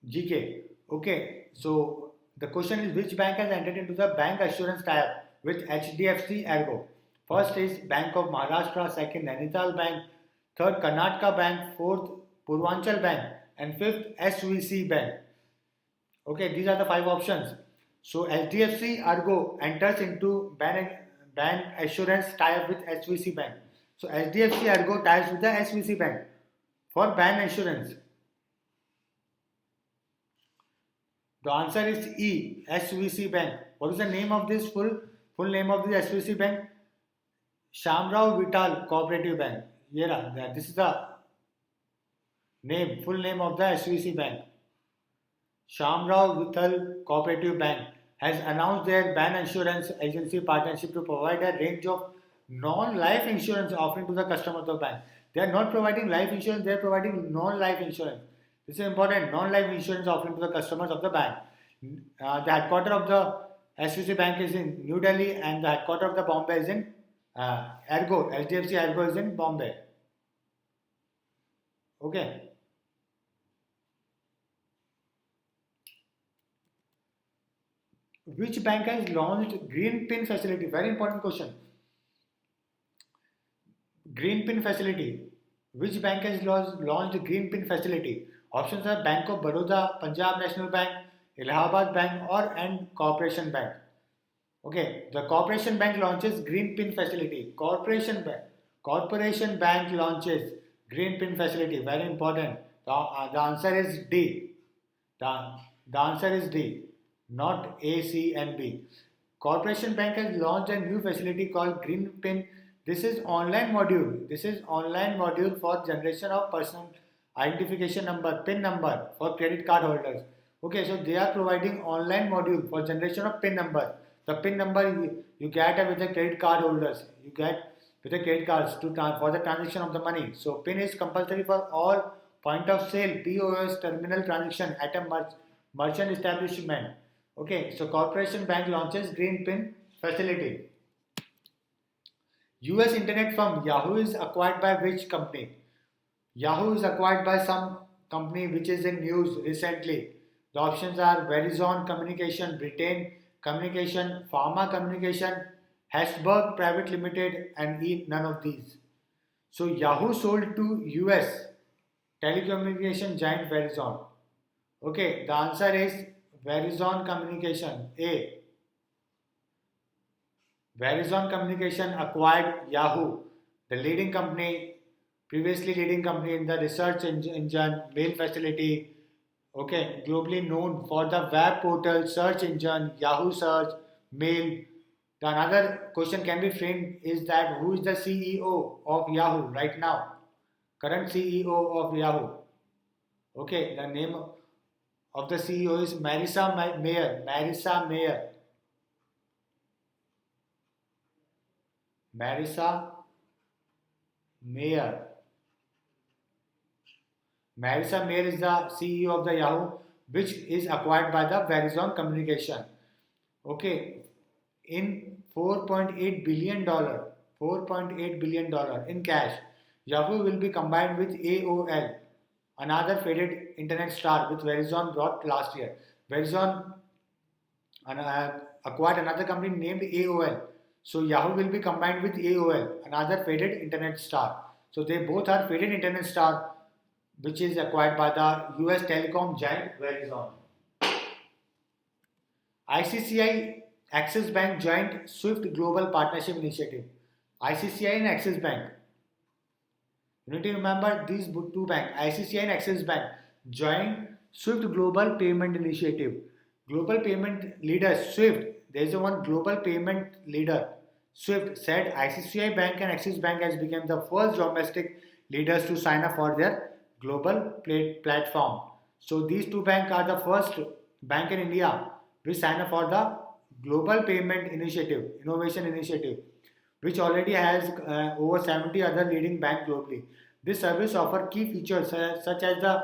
GK. Okay, so the question is which bank has entered into the bank assurance tie-up with HDFC Ergo? First is Bank of Maharashtra, second Nainital Bank, third Karnataka Bank, fourth Purvanchal Bank, and fifth SVC Bank. Okay, these are the 5 options. So HDFC Ergo enters into bank assurance tie-up with SVC Bank. So HDFC Ergo ties with the SVC Bank for bank assurance. The answer is E, SVC Bank. What is the name of this full name of this SVC Bank? Shamrao Vital Cooperative Bank. This is the full name of the SVC Bank. Shamrao Vital Cooperative Bank has announced their bank insurance agency partnership to provide a range of non-life insurance offering to the customers of the bank. They are not providing life insurance, they are providing non-life insurance. This is important, non-life insurance offering to the customers of the bank. The headquarters of the SVC Bank is in New Delhi and the headquarters of the Bombay is in HDFC Ergo is in Bombay. Okay. Which bank has launched green pin facility? Very important question. Green pin facility. Which bank has launched green pin facility? Options are Bank of Baroda, Punjab National Bank, Allahabad Bank, and Corporation Bank. Okay, the Corporation Bank launches green pin facility. Corporation Bank launches green pin facility. Very important. The answer is D. The, the answer is D, not A, C, and B. Corporation Bank has launched a new facility called Green Pin. This is online module. This is online module for generation of personal identification number, PIN number for credit card holders. Okay, so they are providing online module for generation of PIN number. The PIN number you get with the credit card holders. You get with the credit cards for the transaction of the money. So PIN is compulsory for all point of sale POS terminal transaction at a merchant establishment. Okay, so Corporation Bank launches Green PIN facility. US internet firm Yahoo is acquired by which company? Yahoo is acquired by some company which is in news recently. The options are Verizon Communication, Britain Communication, Pharma Communication, Hesburgh Private Limited, and none of these. So Yahoo sold to US telecommunication giant Verizon. Okay, the answer is Verizon Communication. A. Verizon Communication acquired Yahoo, the leading company, previously leading company in the research engine, mail facility. Okay, globally known for the web portal, search engine, Yahoo search, mail. The another question can be framed is that who is the CEO of Yahoo right now? Current CEO of Yahoo. Okay, the name of the CEO is Marissa Mayer. Marissa Mayer. Marissa Mayer. Marissa Mayer is the CEO of the Yahoo, which is acquired by the Verizon Communication. Okay, in $4.8 billion in cash, Yahoo will be combined with AOL, another faded internet star which Verizon bought last year. Verizon acquired another company named AOL. So Yahoo will be combined with AOL, another faded internet star. So they both are faded internet star, which is acquired by the US telecom giant Verizon. ICCI Axis Bank joint Swift Global Partnership Initiative. ICCI and Axis Bank. You need to remember these two banks, ICCI and Axis Bank, joint Swift Global Payment Initiative. Global payment leader Swift, there is one global payment leader. Swift said ICCI Bank and Axis Bank has become the first domestic leaders to sign up for their global platform. So these two banks are the first bank in India which sign up for the Global Payment Initiative, Innovation Initiative, which already has over 70 other leading banks globally. This service offers key features such as the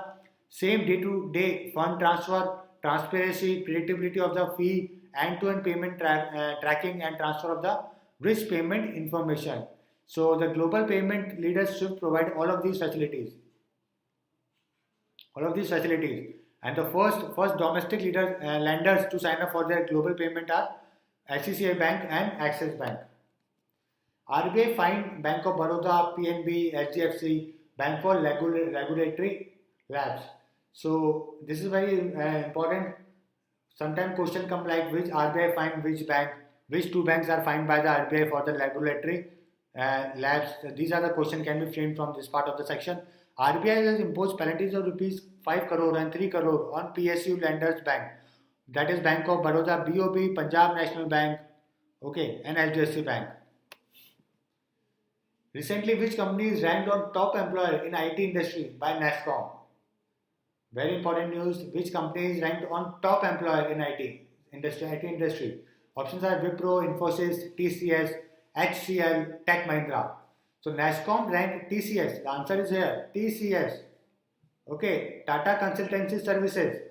same day-to-day fund transfer, transparency, predictability of the fee, end-to-end payment tracking, and transfer of the rich payment information. So the global payment leaders should provide all of these facilities. And the first domestic lenders to sign up for their global payment are ICICI Bank and Axis Bank. RBI fined Bank of Baroda, PNB, HDFC Bank for regulatory lapse. So this is very important. Sometimes question come like which RBI fined which bank, which two banks are fined by the RBI for the regulatory lapse. These are the question can be framed from this part of the section. RBI has imposed penalties of rupees 5 crore and 3 crore on PSU lenders bank. That is Bank of Baroda, BOB, Punjab National Bank, okay, and HDFC Bank. Recently, which company is ranked on top employer in IT industry by NASSCOM? Very important news. Which company is ranked on top employer in IT industry? Options are Wipro, Infosys, TCS, HCL, Tech Mahindra. So NASSCOM ranked TCS. The answer is here. TCS. Okay. Tata Consultancy Services.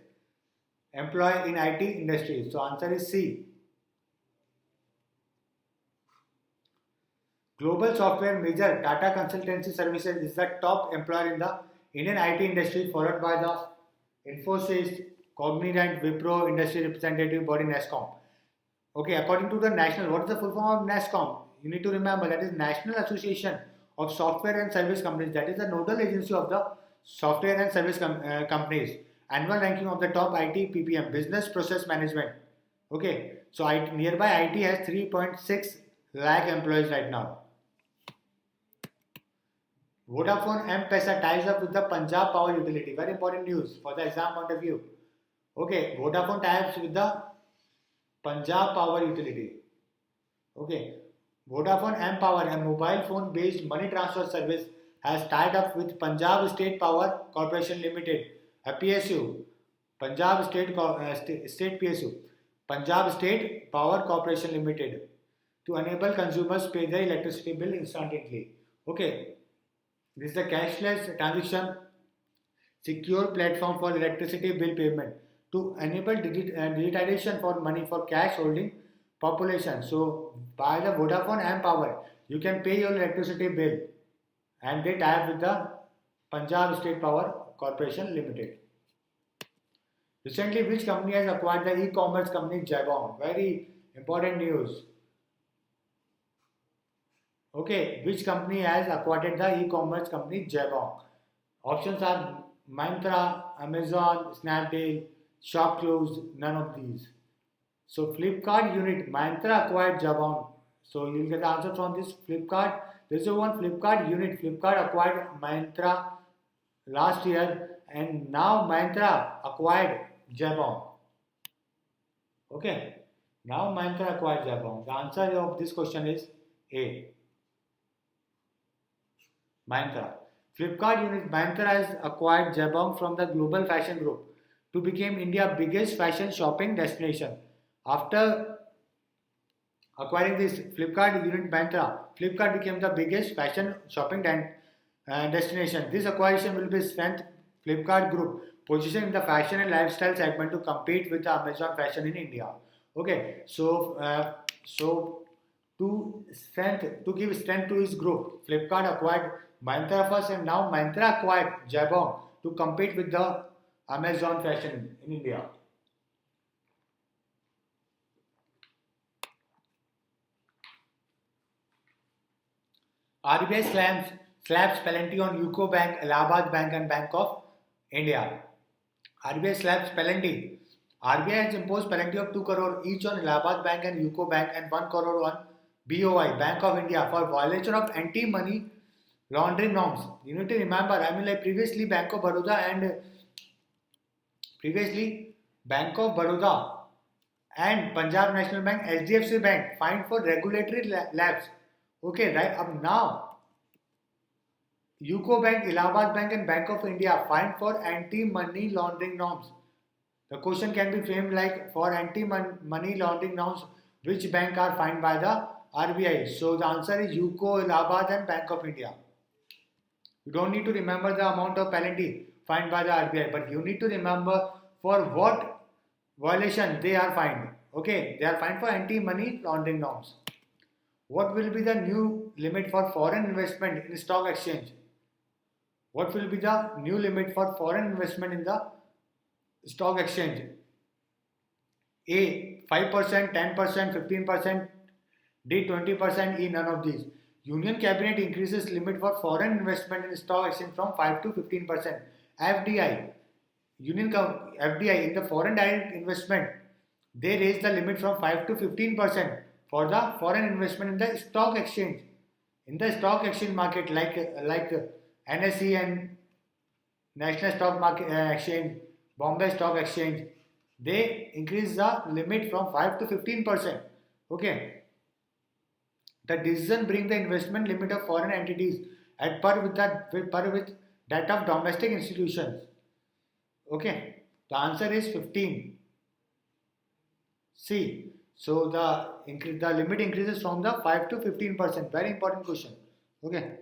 Employee in IT industry. So answer is C. Global software major Tata Consultancy Services is the top employer in the Indian IT industry, followed by the Infosys, Cognizant, Wipro, industry representative body NASSCOM. Okay, according to the national, what is the full form of NASSCOM? You need to remember that is National Association of Software and Service Companies. That is the nodal agency of the software and service companies. Annual ranking of the top IT PPM, business process management. Okay, so nearby IT has 3.6 lakh employees right now. Vodafone M-Pesa ties up with the Punjab Power Utility. Very important news for the exam point of view. Okay, Vodafone ties with the Punjab Power Utility. Okay, Vodafone M-Power, a mobile phone based money transfer service, has tied up with Punjab State Power Corporation Limited, a PSU, Punjab State PSU, Punjab State Power Corporation Limited, to enable consumers pay their electricity bill instantly. Okay, this is a cashless transaction secure platform for electricity bill payment to enable digitization for money for cash holding population. So by the Vodafone M-Power, you can pay your electricity bill, and they tie up with the Punjab State Power Corporation Limited. Recently, which company has acquired the e-commerce company Jabong? Very important news. Okay, which company has acquired the e-commerce company Jabong? Options are Myntra, Amazon, Snapdeal, ShopClose, none of these. So Flipkart unit, Myntra acquired Jabong. So you'll get the answer from this Flipkart. This is one Flipkart unit. Flipkart acquired Myntra last year, and now Myntra acquired Jabong. Okay, now Myntra acquired Jabong. The answer of this question is A. Myntra. Flipkart unit Myntra has acquired Jabong from the Global Fashion Group to become India's biggest fashion shopping destination. After acquiring this Flipkart unit Myntra, Flipkart became the biggest fashion shopping destination. This acquisition will be strengthen Flipkart Group position in the fashion and lifestyle segment to compete with the Amazon Fashion in India. Okay, so to give strength to his group, Flipkart acquired Myntra first, and now Myntra acquired Jabong to compete with the Amazon Fashion in India. RBI slaps penalty on UCO Bank, Allahabad Bank and Bank of India. RBI slaps penalty. RBI has imposed penalty of 2 crore each on Allahabad Bank and UCO Bank and 1 crore on BOI, Bank of India, for violation of anti-money laundering norms. You need to remember, like previously Bank of Baroda and Punjab National Bank, HDFC Bank fined for regulatory lapse. Okay, right up now, UCO Bank, Allahabad Bank and Bank of India fined for anti-money laundering norms. The question can be framed like, for anti-money laundering norms, which bank are fined by the RBI? So the answer is UCO, Allahabad and Bank of India. You don't need to remember the amount of penalty fined by the RBI, but you need to remember for what violation they are fined. Okay, they are fined for anti-money laundering norms. What will be the new limit for foreign investment in stock exchange? What will be the new limit for foreign investment in the stock exchange? A, 5%, 10%, 15%, D, 20%, E, none of these. Union Cabinet increases limit for foreign investment in stock exchange from 5 to 15%. FDI, FDI in the foreign direct investment, they raise the limit from 5 to 15% for the foreign investment in the stock exchange. In the stock exchange market like NSE and National Stock Market Exchange, Bombay Stock Exchange, they increase the limit from 5 to 15%. Okay. The decision bring the investment limit of foreign entities at par with that of domestic institutions. Okay. The answer is 15. C. So the limit increases from the 5 to 15%. Very important question. Okay.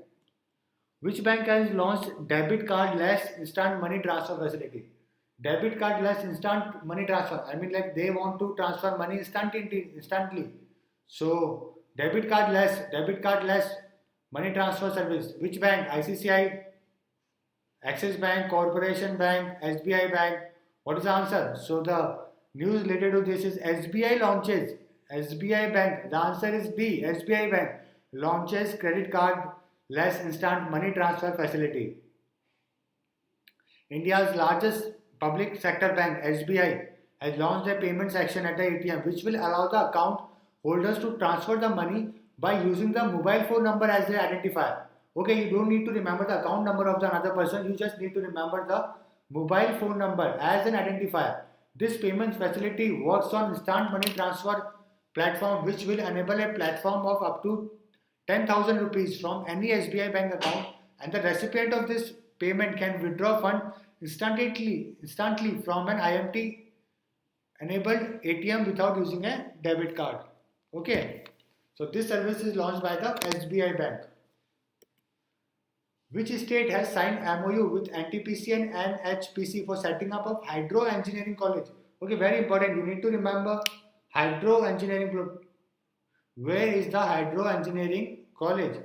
Which bank has launched debit card less instant money transfer facility? Debit card less instant money transfer. Like they want to transfer money instantly. So debit card less money transfer service. Which bank? ICICI, Axis Bank, Corporation Bank, SBI Bank. What is the answer? So the news related to this is SBI launches, SBI Bank. The answer is B. SBI Bank launches credit card less instant money transfer facility. India's largest public sector bank, SBI, has launched a payment section at the ATM which will allow the account holders to transfer the money by using the mobile phone number as their identifier. Okay, you don't need to remember the account number of the another person, you just need to remember the mobile phone number as an identifier. This payment facility works on instant money transfer platform which will enable a platform of up to 10,000 rupees from any SBI bank account, and the recipient of this payment can withdraw fund instantly from an IMT enabled ATM without using a debit card. Okay, so this service is launched by the SBI Bank. Which state has signed MOU with NTPC and NHPC for setting up of Hydro Engineering College? Okay, very important. You need to remember Hydro Engineering. Where is the Hydro Engineering College?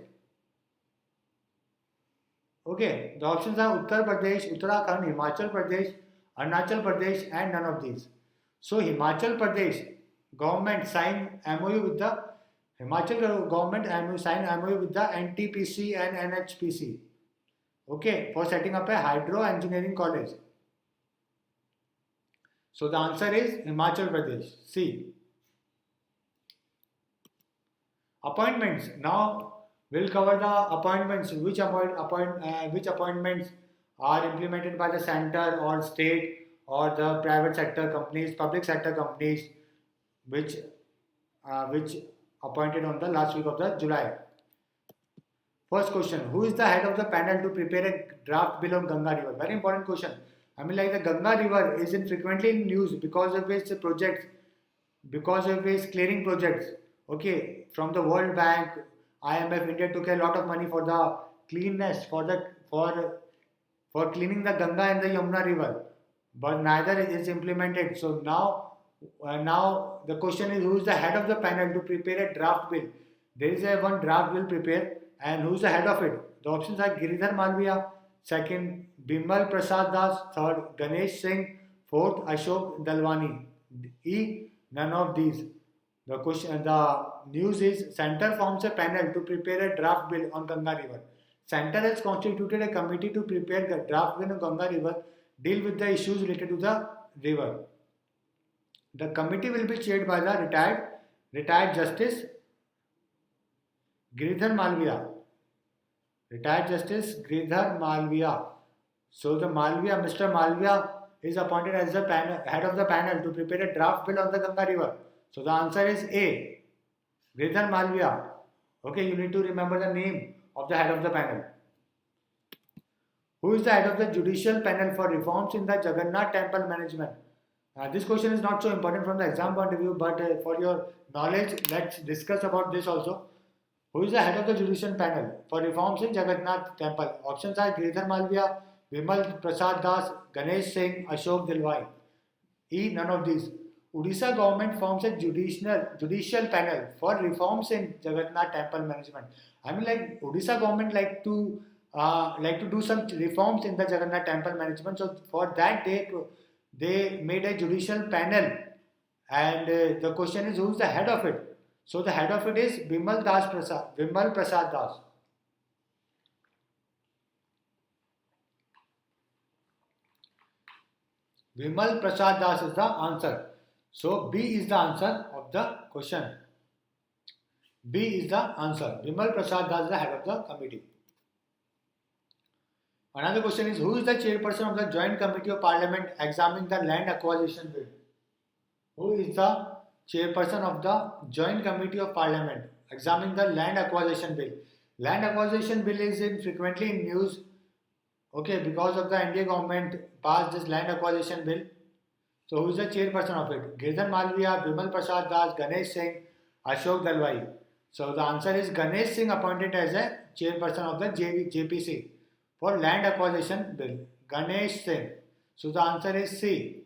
Okay, the options are Uttar Pradesh, Uttarakhand, Himachal Pradesh, Arunachal Pradesh, and none of these. So Himachal Pradesh government signed MOU with the MOU with the NTPC and NHPC. Okay, for setting up a Hydro Engineering College. So the answer is Himachal Pradesh. C. Appointments. Now we'll cover the appointments. Which appointments are implemented by the center or state or the private sector companies, public sector companies, which appointed on the last week of the July. First question: who is the head of the panel to prepare a draft bill on Ganga River? Very important question. I mean, like the Ganga River is frequently in news because of its projects, because of its clearing projects. Okay, from the World Bank, IMF, India took a lot of money for the cleanness, for cleaning the Ganga and the Yamuna River, but neither is implemented. So now the question is, who is the head of the panel to prepare a draft bill? There is one draft bill prepared, and who is the head of it? The options are Giridhar Malviya, second Bimal Prasad Das, third Ganesh Singh, fourth Ashok Dalwani. E. None of these. The news is Center forms a panel to prepare a draft bill on Ganga River. Center has constituted a committee to prepare the draft bill on Ganga River, deal with the issues related to the river. The committee will be chaired by the retired Justice Giridhar Malviya. Retired Justice Giridhar Malviya. So the Mr. Malviya is appointed as the head of the panel to prepare a draft bill on the Ganga River. So the answer is A. Giridhar Malviya. Okay, you need to remember the name of the head of the panel. Who is the head of the judicial panel for reforms in the Jagannath temple management? This question is not so important from the exam point of view, but for your knowledge, let's discuss about this also. Who is the head of the judicial panel for reforms in Jagannath temple? Options are Giridhar Malviya, Bimal Prasad Das, Ganesh Singh, Ashok Dalwani. E. None of these. Odisha government forms a judicial panel for reforms in Jagannath temple management. I mean, like Odisha government like to do some reforms in the Jagannath temple management. So for that they made a judicial panel, and the question is, who is the head of it? So the head of it is Bimal Prasad Das. Bimal Prasad Das is the answer. So B is the answer of the question. B is the answer. Bimal Prasad Das is the head of the committee. Another question is, who is the chairperson of the Joint Committee of Parliament examining the land acquisition bill? Who is the chairperson of the Joint Committee of Parliament examining the land acquisition bill? Land acquisition bill is frequently in news. Okay, because of the India government passed this land acquisition bill. So who is the chairperson of it? Giridhar Malviya, Bimal Prasad Das, Ganesh Singh, Ashok Dalwani. So the answer is Ganesh Singh appointed as a chairperson of the JPC for land acquisition bill. Ganesh Singh. So the answer is C.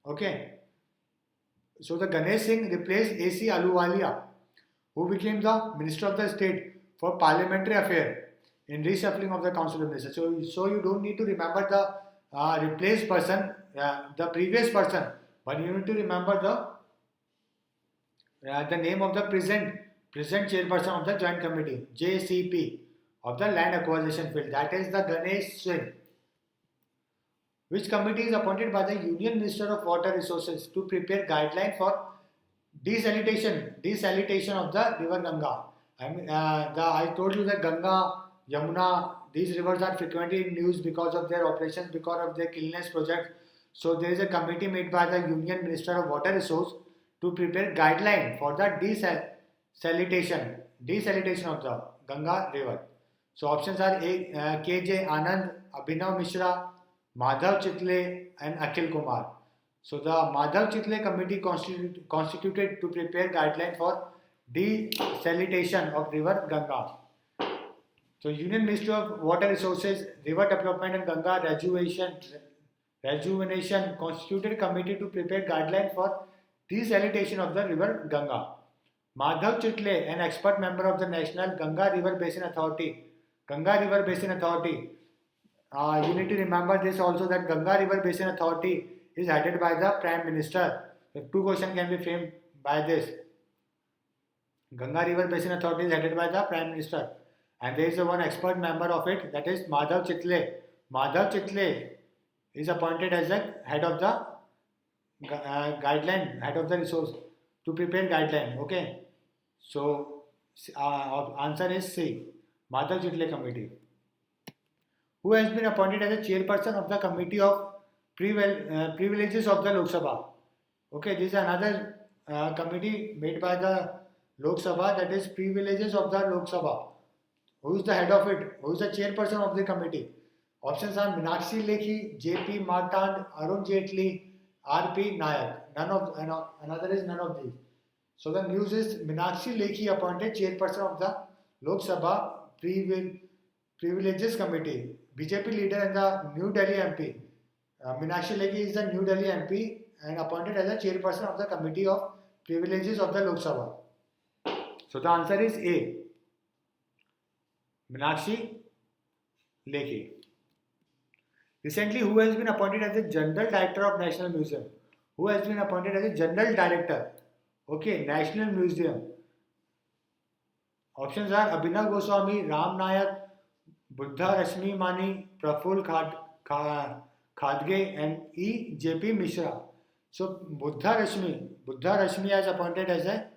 Okay. So the Ganesh Singh replaced A.C. Ahluwalia, who became the Minister of the State for Parliamentary Affairs. in reshuffling of the Council of Ministers. So you don't need to remember the replaced person, the previous person, but you need to remember the name of the present chairperson of the Joint Committee, JCP, of the Land Acquisition Field. That is the Ganesh Singh. Which committee is appointed by the Union Minister of Water Resources to prepare guidelines for desalination of the river Ganga. I told you that Ganga, Yamuna, these rivers are frequently in news because of their operations, because of their cleanliness projects. So there is a committee made by the Union Minister of Water Resources to prepare guideline for the desalination of the Ganga river. So options are A, KJ Anand, Abhinav Mishra, Madhav Chitle and Akhil Kumar. So the Madhav Chitle committee constituted to prepare guidelines for desalination of river Ganga. So Union Ministry of Water Resources, River Development and Ganga Rejuvenation constituted a committee to prepare guidelines for desalination of the river Ganga. Madhav Chitle, an expert member of the National Ganga River Basin Authority. You need to remember this also, that Ganga River Basin Authority is headed by the Prime Minister. So two questions can be framed by this. Ganga River Basin Authority is headed by the Prime Minister, and there is one expert member of it, that is Madhav Chitle. Madhav Chitle is appointed as the head of the head of the resource to prepare guideline. Okay, so answer is C, Madhav Chitle committee. Who has been appointed as a chairperson of the Committee of Privileges of the Lok Sabha? Okay, this is another committee made by the Lok Sabha, that is Privileges of the Lok Sabha. Who is the head of it? Who is the chairperson of the committee? Options are Meenakshi Lekhi, JP Martand, Arun Jaitley, RP Nayak. Another is none of these. So the news is Meenakshi Lekhi appointed chairperson of the Lok Sabha Privileges Committee. BJP leader and the New Delhi MP. Meenakshi Lekhi is the New Delhi MP and appointed as the chairperson of the Committee of Privileges of the Lok Sabha. So the answer is A, Meenakshi Lekhi. Recently, who has been appointed as the General Director of National Museum? Who has been appointed as the General Director? Okay, National Museum. Options are Abhinav Goswami, Ram Nayak, Buddha Rashmi Mani, Praful Khadge and E. J.P. Mishra. So Buddha Rashmi is appointed as a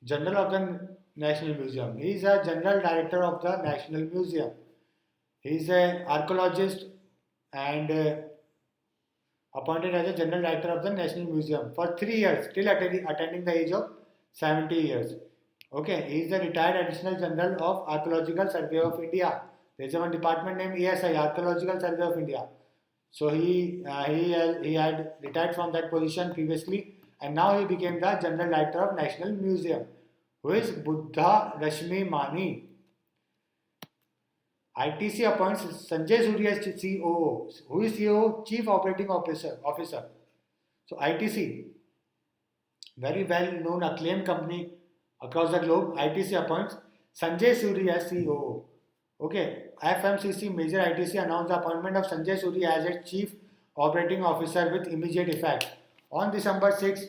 General of the National Museum. He is a General Director of the National Museum. He is an archaeologist and appointed as a General Director of the National Museum for 3 years, still attending the age of 70 years. Okay, he is the retired Additional General of Archaeological Survey of India. There is one department named ASI, Archaeological Survey of India. So he had retired from that position previously, and now he became the General Director of National Museum. Who is Buddha Rashmi Mani? ITC appoints Sanjay Surya as COO. Who is COO? Chief Operating Officer. So ITC, very well known acclaimed company across the globe. ITC appoints Sanjay Surya as COO. Okay, FMCC major ITC announced the appointment of Sanjay Surya as its Chief Operating Officer with immediate effect. On December 6,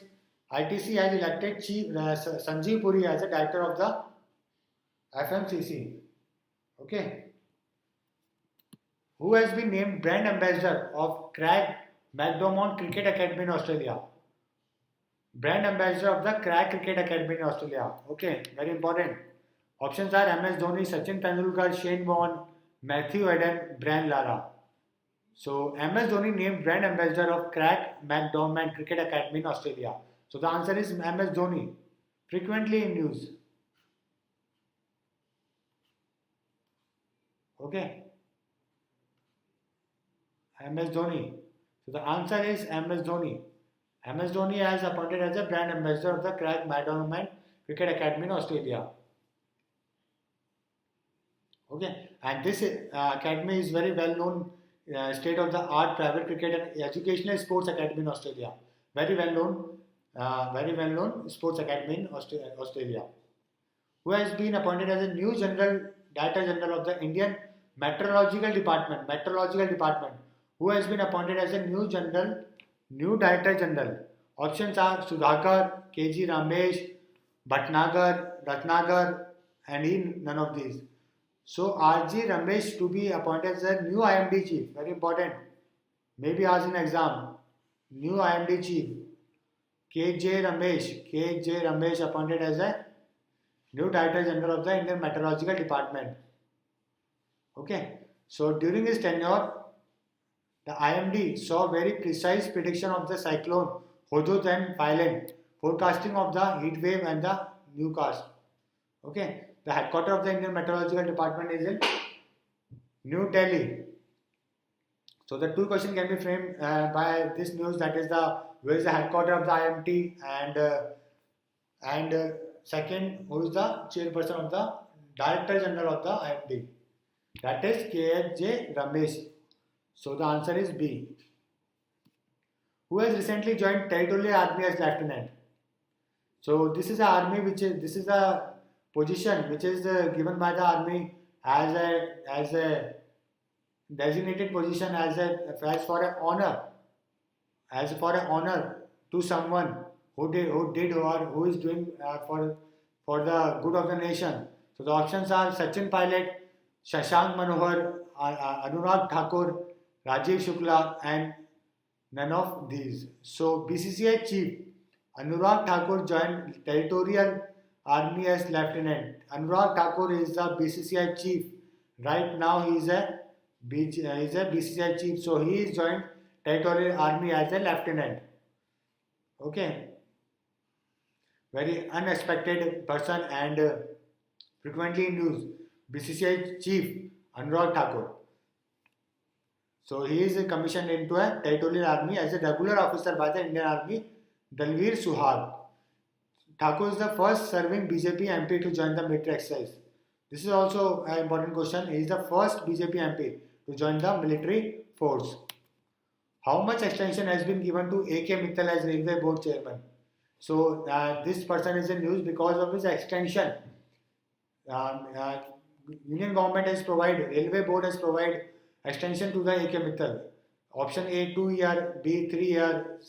ITC has elected Sanjiv Puri as the Director of the FMCC. Okay. Who has been named Brand Ambassador of Craig McDermott Cricket Academy in Australia? Brand Ambassador of the Craig Cricket Academy in Australia. Okay, very important. Options are MS Dhoni, Sachin Tendulkar, Shane Warne, Matthew Eden, Brian Lara. So MS Dhoni named Brand Ambassador of Craig McDermott Cricket Academy in Australia. So the answer is MS Dhoni. Frequently in news. Okay. MS Dhoni. So the answer is MS Dhoni. MS Dhoni has appointed as a brand ambassador of the Craig McDermott Cricket Academy in Australia. Okay, and this academy is very well known state-of-the-art private cricket and educational sports academy in Australia. Very well known sports academy in Australia. Who has been appointed as a new General Director General of the Indian Meteorological Department, who has been appointed as a new Director General. Options are Sudhakar, KG Ramesh, Bhatnagar, Ratnagar, and none of these. So RG Ramesh to be appointed as a new IMD chief. Very important. Maybe asked in exam. New IMD chief. KJ Ramesh appointed as a new Director General of the Indian Meteorological Department. Okay. So during his tenure, the IMD saw very precise prediction of the cyclone Hudhud and Phylon, forecasting of the heat wave and the newcast. Okay. The headquarters of the Indian Meteorological Department is in New Delhi. So the two questions can be framed by this news, that is where is the headquarters of the IMT, and second, who is the chairperson of the Director General of the IMD, that is KJ Ramesh. So the answer is B. Who has recently joined Territorial Army as Lieutenant? So this is a position which is given by the army as a designated position as for an honor to someone who is doing for the good of the nation. So the options are Sachin Pilot, Shashank Manohar, Anurag Thakur, Rajiv Shukla, and none of these. So BCCI chief Anurag Thakur joined Territorial Army as Lieutenant. Anurag Thakur is the BCCI chief. Right now he is a BCCI chief. So he is joined Territorial Army as a Lieutenant. Okay. Very unexpected person and frequently in news. BCCI chief Anurag Thakur. So he is commissioned into a Territorial Army as a regular officer by the Indian Army, Dalveer Suhag. Thakur is the first serving BJP MP to join the military exercise. This is also an important question. He is the first BJP MP to join the military force. How much extension has been given to A.K. Mittal as Railway Board Chairman? So this person is in news because of his extension. Union government has provided, Railway Board has provided extension to the A.K. Mittal. Option A 2 year, B 3 year,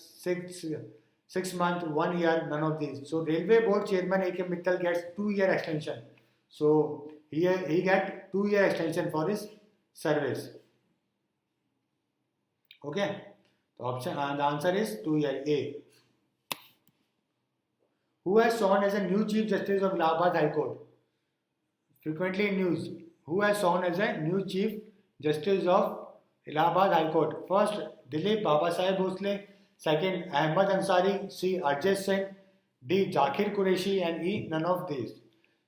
6 month, 1 year, none of these. So Railway Board Chairman A.K. Mittal gets 2 year extension. So he get 2 year extension for his service. Okay. The answer is 2 year A. Who has sworn as a new Chief Justice of Allahabad High Court? Frequently in news. Who has sworn as a new Chief Justice of Allahabad High Court? First, Dilip Babasaheb Bhosle. Second, Ahmad Ansari. C. Arjit Singh. D. Zakir Qureshi. And E. None of these.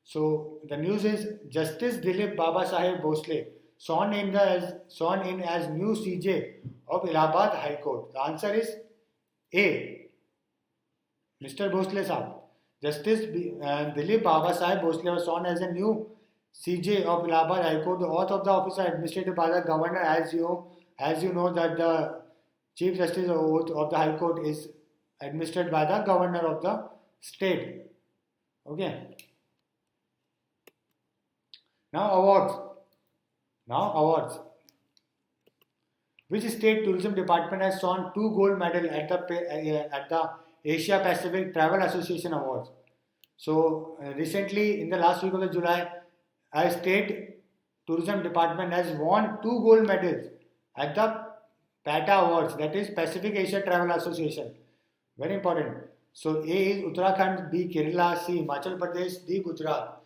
So the news is Justice Dilip Babasaheb Bhosle sworn in as new CJ of Allahabad High Court. The answer is A. Mr. Bhosle Sahab. Justice Dilip Babasaheb Bhosle was sworn as a new CJ of Allahabad High Court. The oath of the office is administered by the governor. As you know that the Chief Justice oath of the High Court is administered by the governor of the state. Okay. Now awards. Which state tourism department has won 2 gold medals at the Asia Pacific Travel Association Awards? So recently, in the last week of the July, a state tourism department has won 2 gold medals at the PATA Awards, that is Pacific Asia Travel Association. Very important. So A is Uttarakhand, B Kerala, C Himachal Pradesh, D Gujarat.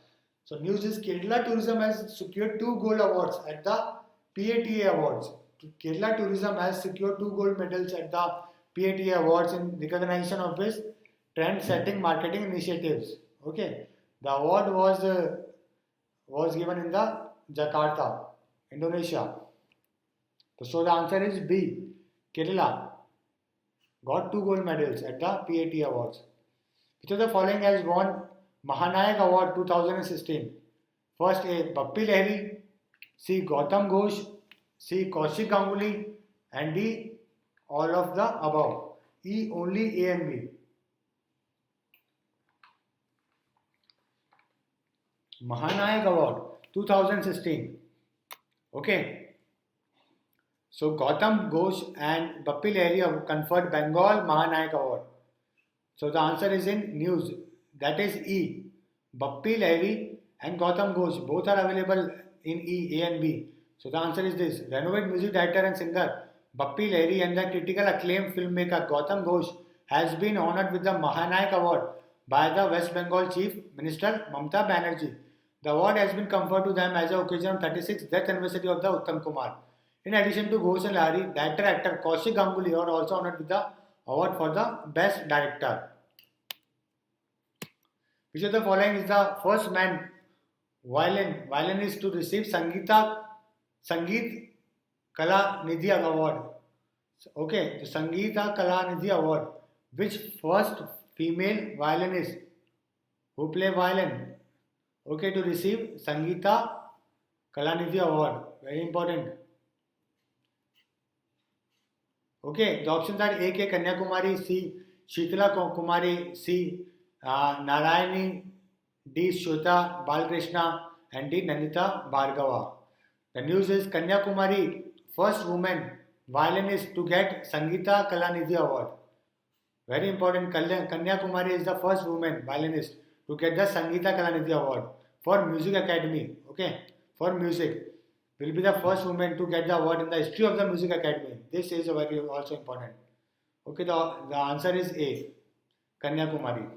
So news is Kerala Tourism has secured 2 gold awards at the PATA Awards. Kerala Tourism has secured 2 gold medals at the PATA Awards in recognition of its trend-setting marketing initiatives. Okay, the award was given in the Jakarta, Indonesia. So the answer is B. Kerala got 2 gold medals at the PATA Awards. Which of the following has won Mahanayak Award 2016? First A. Bappi Lahiri, C. Gautam Ghosh, C. Kaushik Ganguly, and D. All of the above. E. Only A and B. Mahanayak Award 2016. Okay. So Gautam Ghosh and Bappi Lahiri have conferred Bengal Mahanayak Award. So the answer is in news. That is E. Bappi Lahiri and Gautam Ghosh both are available in E, A and B. So the answer is this. Renowned music director and singer Bappi Lahiri and the critical acclaimed filmmaker Gautam Ghosh has been honored with the Mahanayak Award by the West Bengal Chief Minister Mamata Banerjee. The award has been conferred to them as an occasion of 36th death anniversary of the Uttam Kumar. In addition to Ghosh and Lahiri, director actor Kaushik Ganguly are also honored with the award for the Best Director. Which of the following is the first man violinist to receive Sangeet Kala Nidhi Award? Okay, the Sangeet Kala Nidhi Award. Which first female violinist who play violin? Okay, to receive Sangeeta Kalanidhi Award. Very important. Okay, the options are A. K. Kanyakumari, C. Shitala Kumari, C. Narayani, D. Shweta Balkrishna, and D. Nanita Bhargava. The news is Kanyakumari, first woman violinist to get Sangeeta Kalanidhi Award. Very important. Kanyakumari is the first woman violinist to get the Sangeeta Kalanidhi Award for Music Academy. Okay, for music. Will be the first woman to get the award in the history of the Music Academy. This is very also important. Okay, the answer is A. Kanyakumari.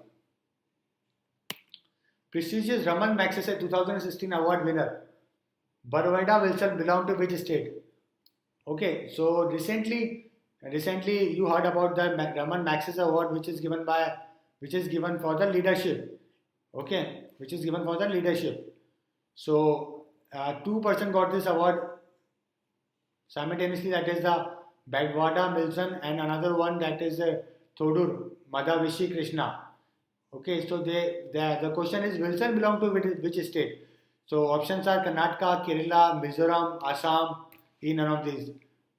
Prestigious Raman Magsaysay 2016 award winner Barwada Wilson belong to which state? Okay, so recently you heard about the Raman Magsaysay award, which is given for the leadership. Okay, which is given for the leadership. So two person got this award simultaneously. That is the Barwada Wilson and another one that is Thodur Madhavishi Krishna. Okay, so the question is Wilson belong to which state? So options are Karnataka, Kerala, Mizoram, Assam. In none of these.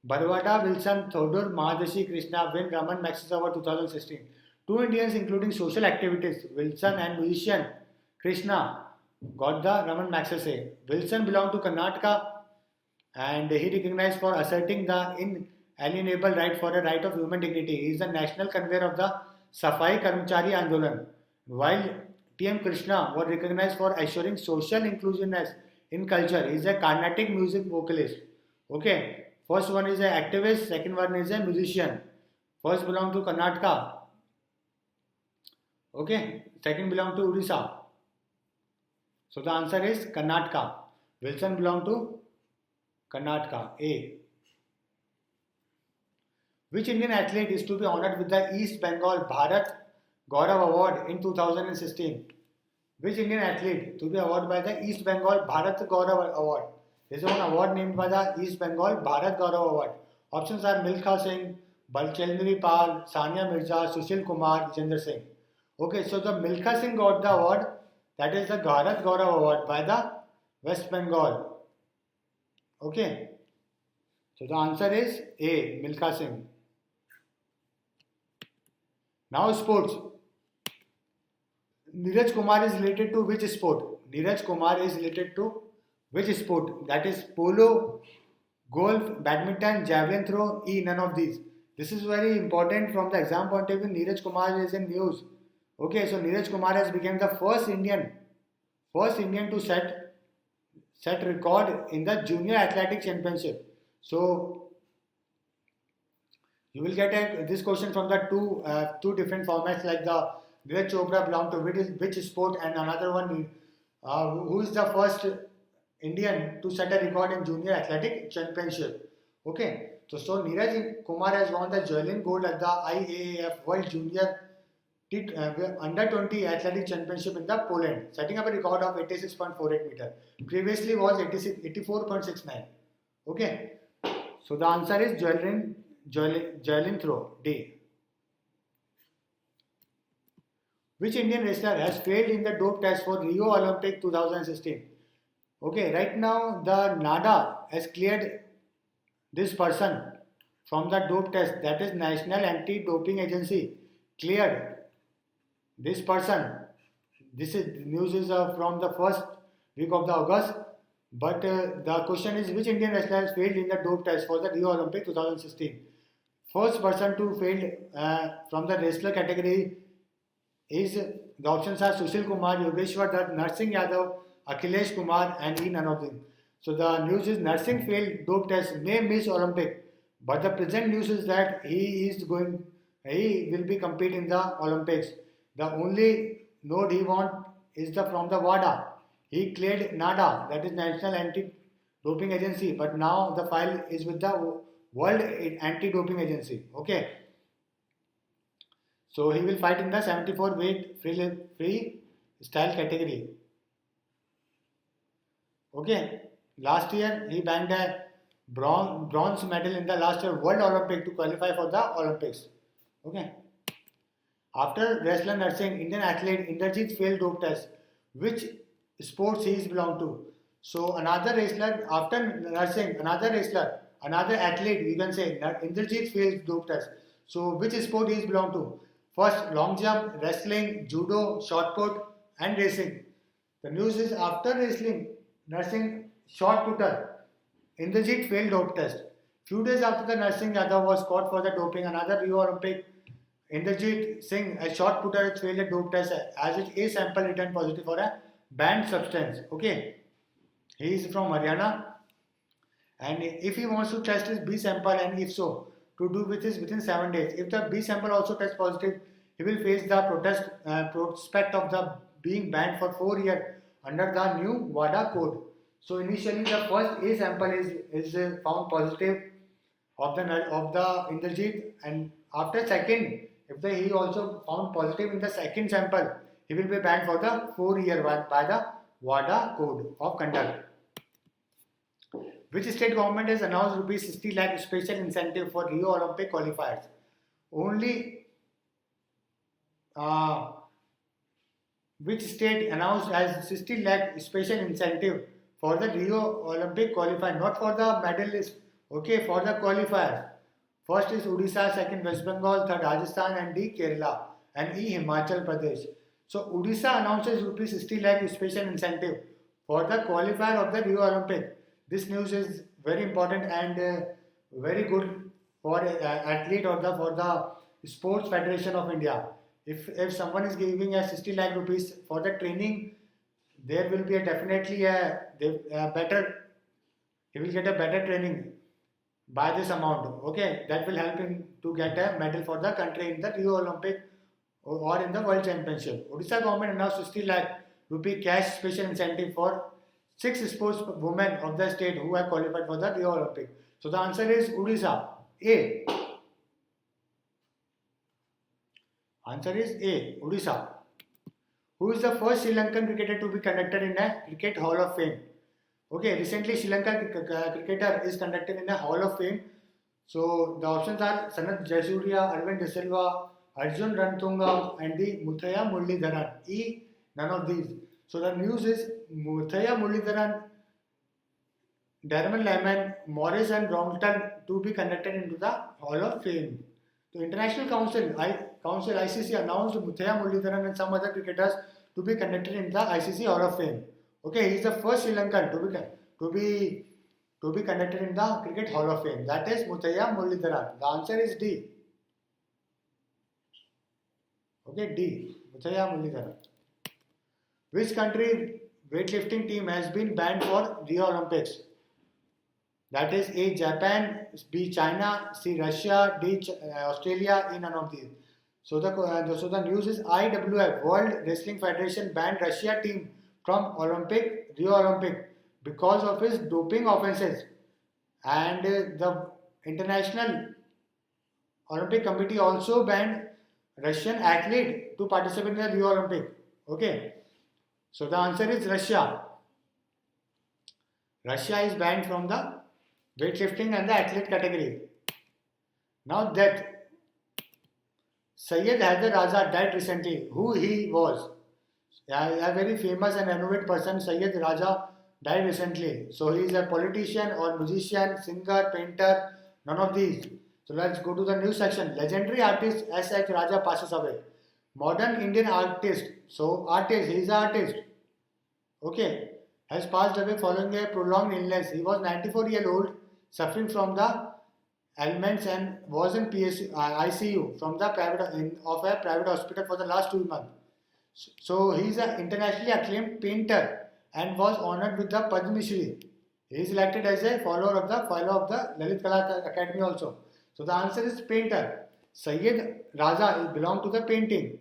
Barwada Wilson, Thodur Madhavishi Krishna win Raman Magsaysay Award 2016. Two Indians including social activities, Wilson and musician Krishna, got the Raman Magsaysay. Wilson belonged to Karnataka and he recognized for asserting the inalienable right for a right of human dignity. He is the national convener of the Safai Karmachari Andolan. While T.M. Krishna was recognized for assuring social inclusiveness in culture. He is a Carnatic music vocalist. Okay, first one is an activist, second one is a musician. First belong to Karnataka. Okay, second belong to Odisha. So the answer is Karnataka. Wilson belong to Karnataka. A. Which Indian athlete is to be honored with the East Bengal Bharat Gaurav Award in 2016? Which Indian athlete to be awarded by the East Bengal Bharat Gaurav Award? There is one award named by the East Bengal Bharat Gaurav Award. Options are Milkha Singh, Balchandri Pal, Sania Mirza, Sushil Kumar, Jitendra Singh. Okay, so the Milkha Singh got the award, that is the Bharat Gaurav Award by the West Bengal. Okay, so the answer is A. Milkha Singh. Now sports. Neeraj Kumar is related to which sport? Neeraj Kumar is related to which sport? That is polo, golf, badminton, javelin throw, E. None of these. This is very important from the exam point of view. Neeraj Kumar is in news. Okay, so Neeraj Kumar has become the first Indian to set record in the Junior Athletic Championship. So you will get this question from the two different formats, like the Neeraj Chopra belong to which sport, and another one who is the first Indian to set a record in Junior Athletic Championship. Okay, so Neeraj Kumar has won the javelin gold at the IAAF World Junior Under 20 Athletic Championship in the Poland, setting up a record of 86.48 meter. Previously was 84.69. Okay, so the answer is javelin throw, D. Which Indian wrestler has failed in the dope test for Rio Olympic 2016? Okay, right now the NADA has cleared this person from the dope test, that is National Anti-Doping Agency cleared this person. This is news is from the first week of the August. But the question is, which Indian wrestler has failed in the dope test for the Rio Olympic 2016? First person to fail from the wrestler category is, the options are Sushil Kumar, Yogeshwar Dutt, Narsingh Yadav, Akhilesh Kumar, and none of them. So the news is Narsingh failed dope test, may miss Olympic, but the present news is that he will be compete in the Olympics. The only note he want is from the WADA. He cleared NADA, that is National Anti-Doping Agency, but now the file is with the World Anti-Doping Agency. Okay. So he will fight in the 74 weight free style category. Okay. Last year he bagged a bronze medal in the last year World Olympic to qualify for the Olympics. Okay. After wrestler nursing, Indian athlete Indrajit failed dope test. Which sports he is belong to? So another wrestler after nursing, another athlete, we can say Indrajit failed dope test. So which sport he is belong to? First, long jump, wrestling, judo, shot put, and racing. The news is after wrestling, nursing, shot putter, Indrajit failed dope test. Few days after the nursing, Yadav was caught for the doping. Another Rio Olympic, Indrajit Singh, a shot putter, failed a dope test as its A sample returned positive for a banned substance. Okay, he is from Haryana, and if he wants to test his B sample, and if so, to do with this within 7 days. If the B sample also tests positive, he will face the prospect of the being banned for 4 years under the new WADA code. So initially, the first A sample is found positive of the Indrajit, and after second, if he also found positive in the second sample, he will be banned for the 4 year by the WADA code of conduct. Which state government has announced rupees 60 lakh special incentive for Rio Olympic qualifiers? Only which state announced as 60 lakh special incentive for the Rio Olympic qualifier, not for the medalist, okay, for the qualifiers. First is Odisha, second West Bengal, third Rajasthan, and D Kerala, and E Himachal Pradesh. So Odisha announces rupees 60 lakh special incentive for the qualifier of the Rio Olympic. This news is very important and very good for athlete or for the Sports Federation of India. If someone is giving a 60 lakh rupees for the training, there will be definitely a better. He will get a better training by this amount. Okay, that will help him to get a medal for the country in the Rio Olympic or in the World Championship. Odisha government announced 60 lakh rupee cash special incentive for 6 sports women of the state who have qualified for the Rio Olympic. So the answer is Odisha. A. Answer is A. Odisha. Who is the first Sri Lankan cricketer to be conducted in a Cricket Hall of Fame? Okay, recently Sri Lankan cricketer is conducted in a Hall of Fame. So the options are Sanath Jayasuriya, Arvind De Silva, Arjun Rantunga, and the Muthaiya Muralidharan. E. None of these. So the news is Muthaiya Muralidharan, Darman Lemon, Morris, and Romton to be conducted into the Hall of Fame. The International Council ICC announced Muthaiya Muralidharan and some other cricketers to be conducted in the ICC Hall of Fame. Okay, he is the first Sri Lankan to be conducted in the Cricket Hall of Fame. That is Muthaiya Muralidharan. The answer is D. Okay, D. Muthaiya Muralidharan. Which country weightlifting team has been banned for Rio Olympics? That is A. Japan, B. China, C. Russia, D. Australia. E. None of these. So the news is IWF World Wrestling Federation banned Russia team from Rio Olympic because of his doping offences, and the International Olympic Committee also banned Russian athlete to participate in the Rio Olympic. Okay, so the answer is Russia. Russia is banned from the weightlifting and the athlete category. Now that Syed Haider Raza died recently, who he was? A very famous and renowned person, Syed Raja, died recently. So he is a politician or musician, singer, painter, none of these. So let's go to the news section. Legendary artist S.H. Raja passes away. Modern Indian artist. So artist, he is an artist. Okay. has passed away following a prolonged illness. He was 94-year old, suffering from the ailments and was in ICU from the of a private hospital for the last 2 months. So he is an internationally acclaimed painter and was honored with the Padma Shri. He is elected as a fellow of the Lalit Kala Academy also. So the answer is painter. Syed Raza belonged to the painting.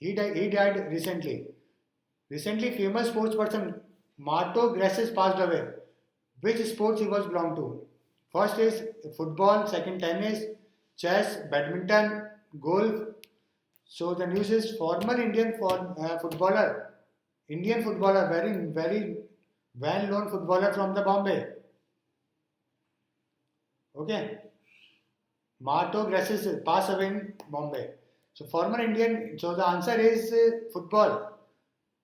He died recently. Recently, famous sports person Marto Graces passed away. Which sports he was belong to? First is football, second tennis, chess, badminton, golf. So the news is former footballer, very well-known footballer from the Bombay. Okay, Marto Graces passed away in Bombay. So former Indian. So the answer is football.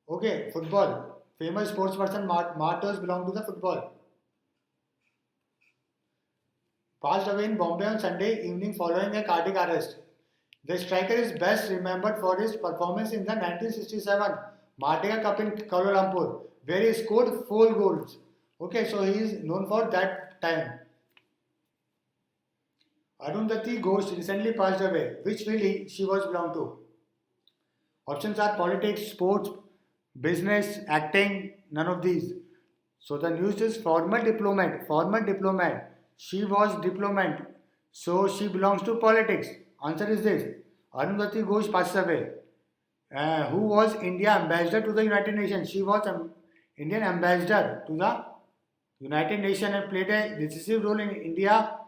Okay, football. Famous sports person Martos belong to the football. Passed away in Bombay on Sunday evening following a cardiac arrest. The striker is best remembered for his performance in the 1967 Mardeka Cup in Kuala Lumpur, where he scored 4 goals. Okay, so he is known for that time. Arundhati Ghosh recently passed away. Which field she was belong to? Options are politics, sports, business, acting, none of these. So the news is former diplomat. She was diplomat. So she belongs to politics. Answer is this. Arundhati Ghosh passed away. Who was India ambassador to the United Nations? She was Indian ambassador to the United Nations and played a decisive role in India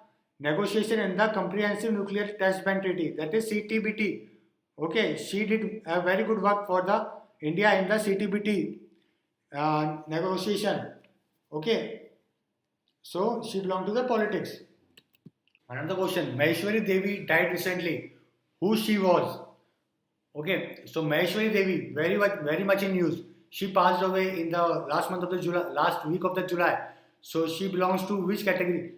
negotiation in the Comprehensive Nuclear Test Ban Treaty, that is CTBT. Okay, she did a very good work for the India in the CTBT negotiation. Okay, so she belonged to the politics. Another question. Maheshwari Devi died recently. Who she was? Okay, so Maheshwari Devi, very much in news. She passed away in the last week of the July. So she belongs to which category?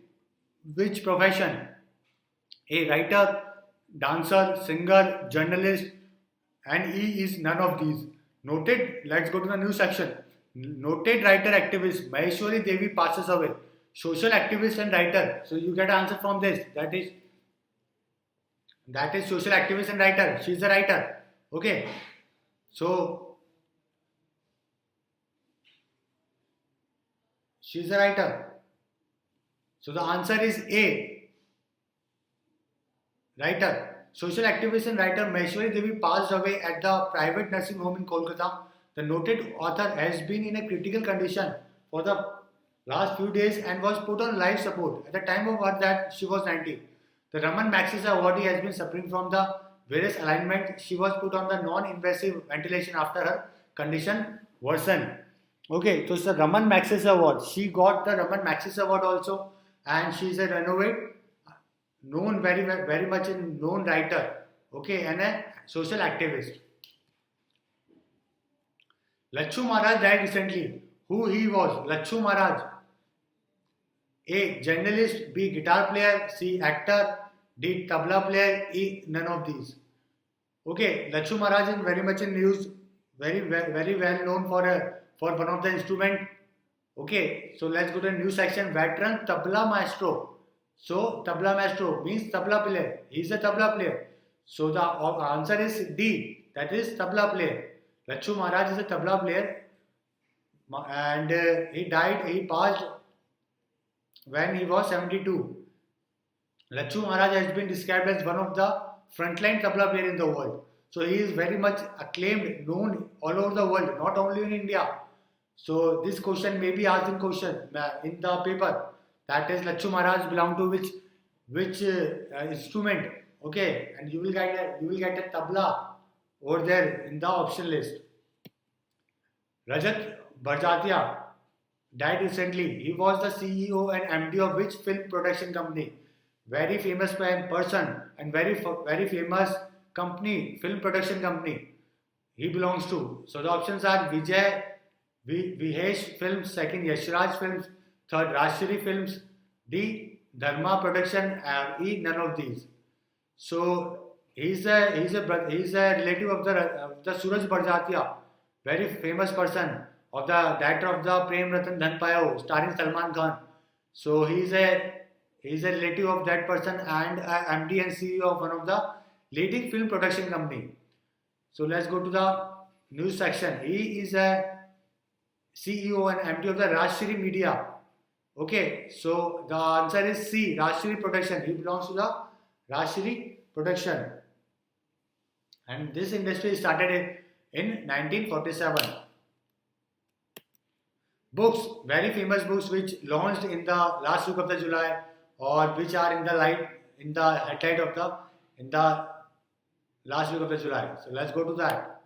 Which profession? A writer, dancer, singer, journalist, and E is none of these. Noted. Let's go to the news section. Noted writer activist Maheshwari Devi passes away. Social activist and writer. So you get an answer from this. That is social activist and writer. She is a writer. Okay. So she is a writer. So the answer is A. Writer. Social activist and writer Maheshwari Devi passed away at the private nursing home in Kolkata. The noted author has been in a critical condition for the last few days and was put on life support. At the time of her death, she was 90. The Raman Magsaysay awardee has been suffering from the various alignment. She was put on the non-invasive ventilation after her condition worsened. Okay, so it's the Raman Magsaysay award. She got the Raman Magsaysay award also, and she is a known very much known writer. Okay, and a social activist. Lachu Maharaj died recently. Who he was? Lachu Maharaj. A. Journalist. B. Guitar player. C. Actor. D. Tabla player. E. None of these. Okay, Lachu Maharaj is very much in news. Very well known for one of the instrument. Okay, so let's go to the news section. Veteran Tabla Maestro. So Tabla Maestro means Tabla player. He is a Tabla player. So the answer is D. That is Tabla player. Lachu Maharaj is a Tabla player, and he passed when he was 72. Lachu Maharaj has been described as one of the frontline tabla player in the world. So he is very much acclaimed, known all over the world, not only in India. So this question may be asked in the paper. That is Lachu Maharaj belong to which instrument? Okay, and you will get a tabla over there in the option list. Rajat Barjatia died recently. He was the CEO and MD of which film production company? Very famous person and very famous company, film production company he belongs to. So the options are Vihesh Films, second Yashraj Films, third Rashtree Films, D Dharma Production, and E none of these. So he's a relative of the Suraj Barjatia, very famous person of the director of the Prem Ratan Dhan PO, starring Salman Khan. So he's a relative of that person and MD and CEO of one of the leading film production company. So let's go to the news section. He is a CEO and MD of the Rashtriya Media. Okay, so the answer is C, Rashtriya Production. He belongs to the Rashtriya Production. And this industry started in 1947. Books, very famous books which launched in the last week of the July or which are in the headlight of in the last week of the July. So let's go to that.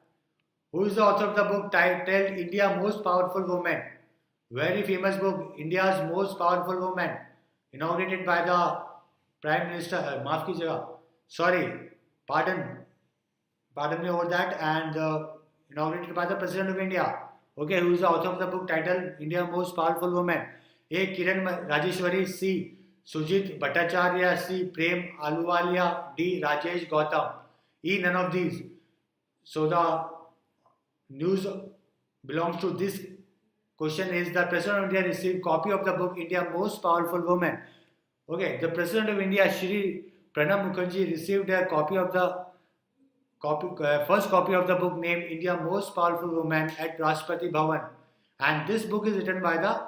Who is the author of the book titled India Most Powerful Woman? Very famous book, India's Most Powerful Woman, inaugurated by the Prime Minister. Maaf kijiyega. Sorry, pardon me over that, and inaugurated by the President of India. Okay, who is the author of the book titled India Most Powerful Woman? A. Kiran Rajeshwari, C. Sujit Bhattacharya, C. Prem Aluwalia, D. Rajesh Gautam. E. None of these. So the news belongs to this question is the President of India received copy of the book India Most Powerful Woman. Okay, the President of India Shri Pranab Mukherjee received a copy of the first copy of the book named India Most Powerful Woman at Rashtrapati Bhavan, and this book is written by the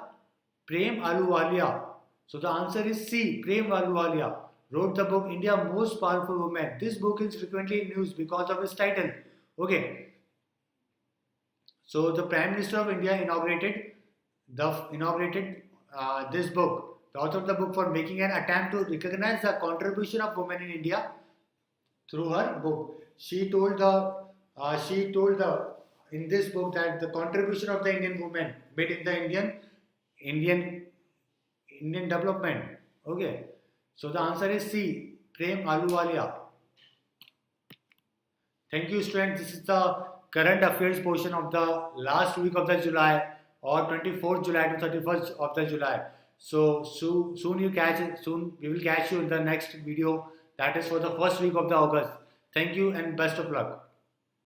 Prem Aluwalia. So the answer is C. Prem Aluwalia wrote the book India Most Powerful Woman. This book is frequently in news because of its title. Okay. So the Prime Minister of India inaugurated this book. The author of the book for making an attempt to recognize the contribution of women in India through her book. She told in this book that the contribution of the Indian women made in the Indian development. Okay. So the answer is C. Prem Aluwalia. Thank you, students. This is the current affairs portion of the last week of the July or 24th July to 31st of the July. So soon we will catch you in the next video, that is for the first week of the August. Thank you and best of luck.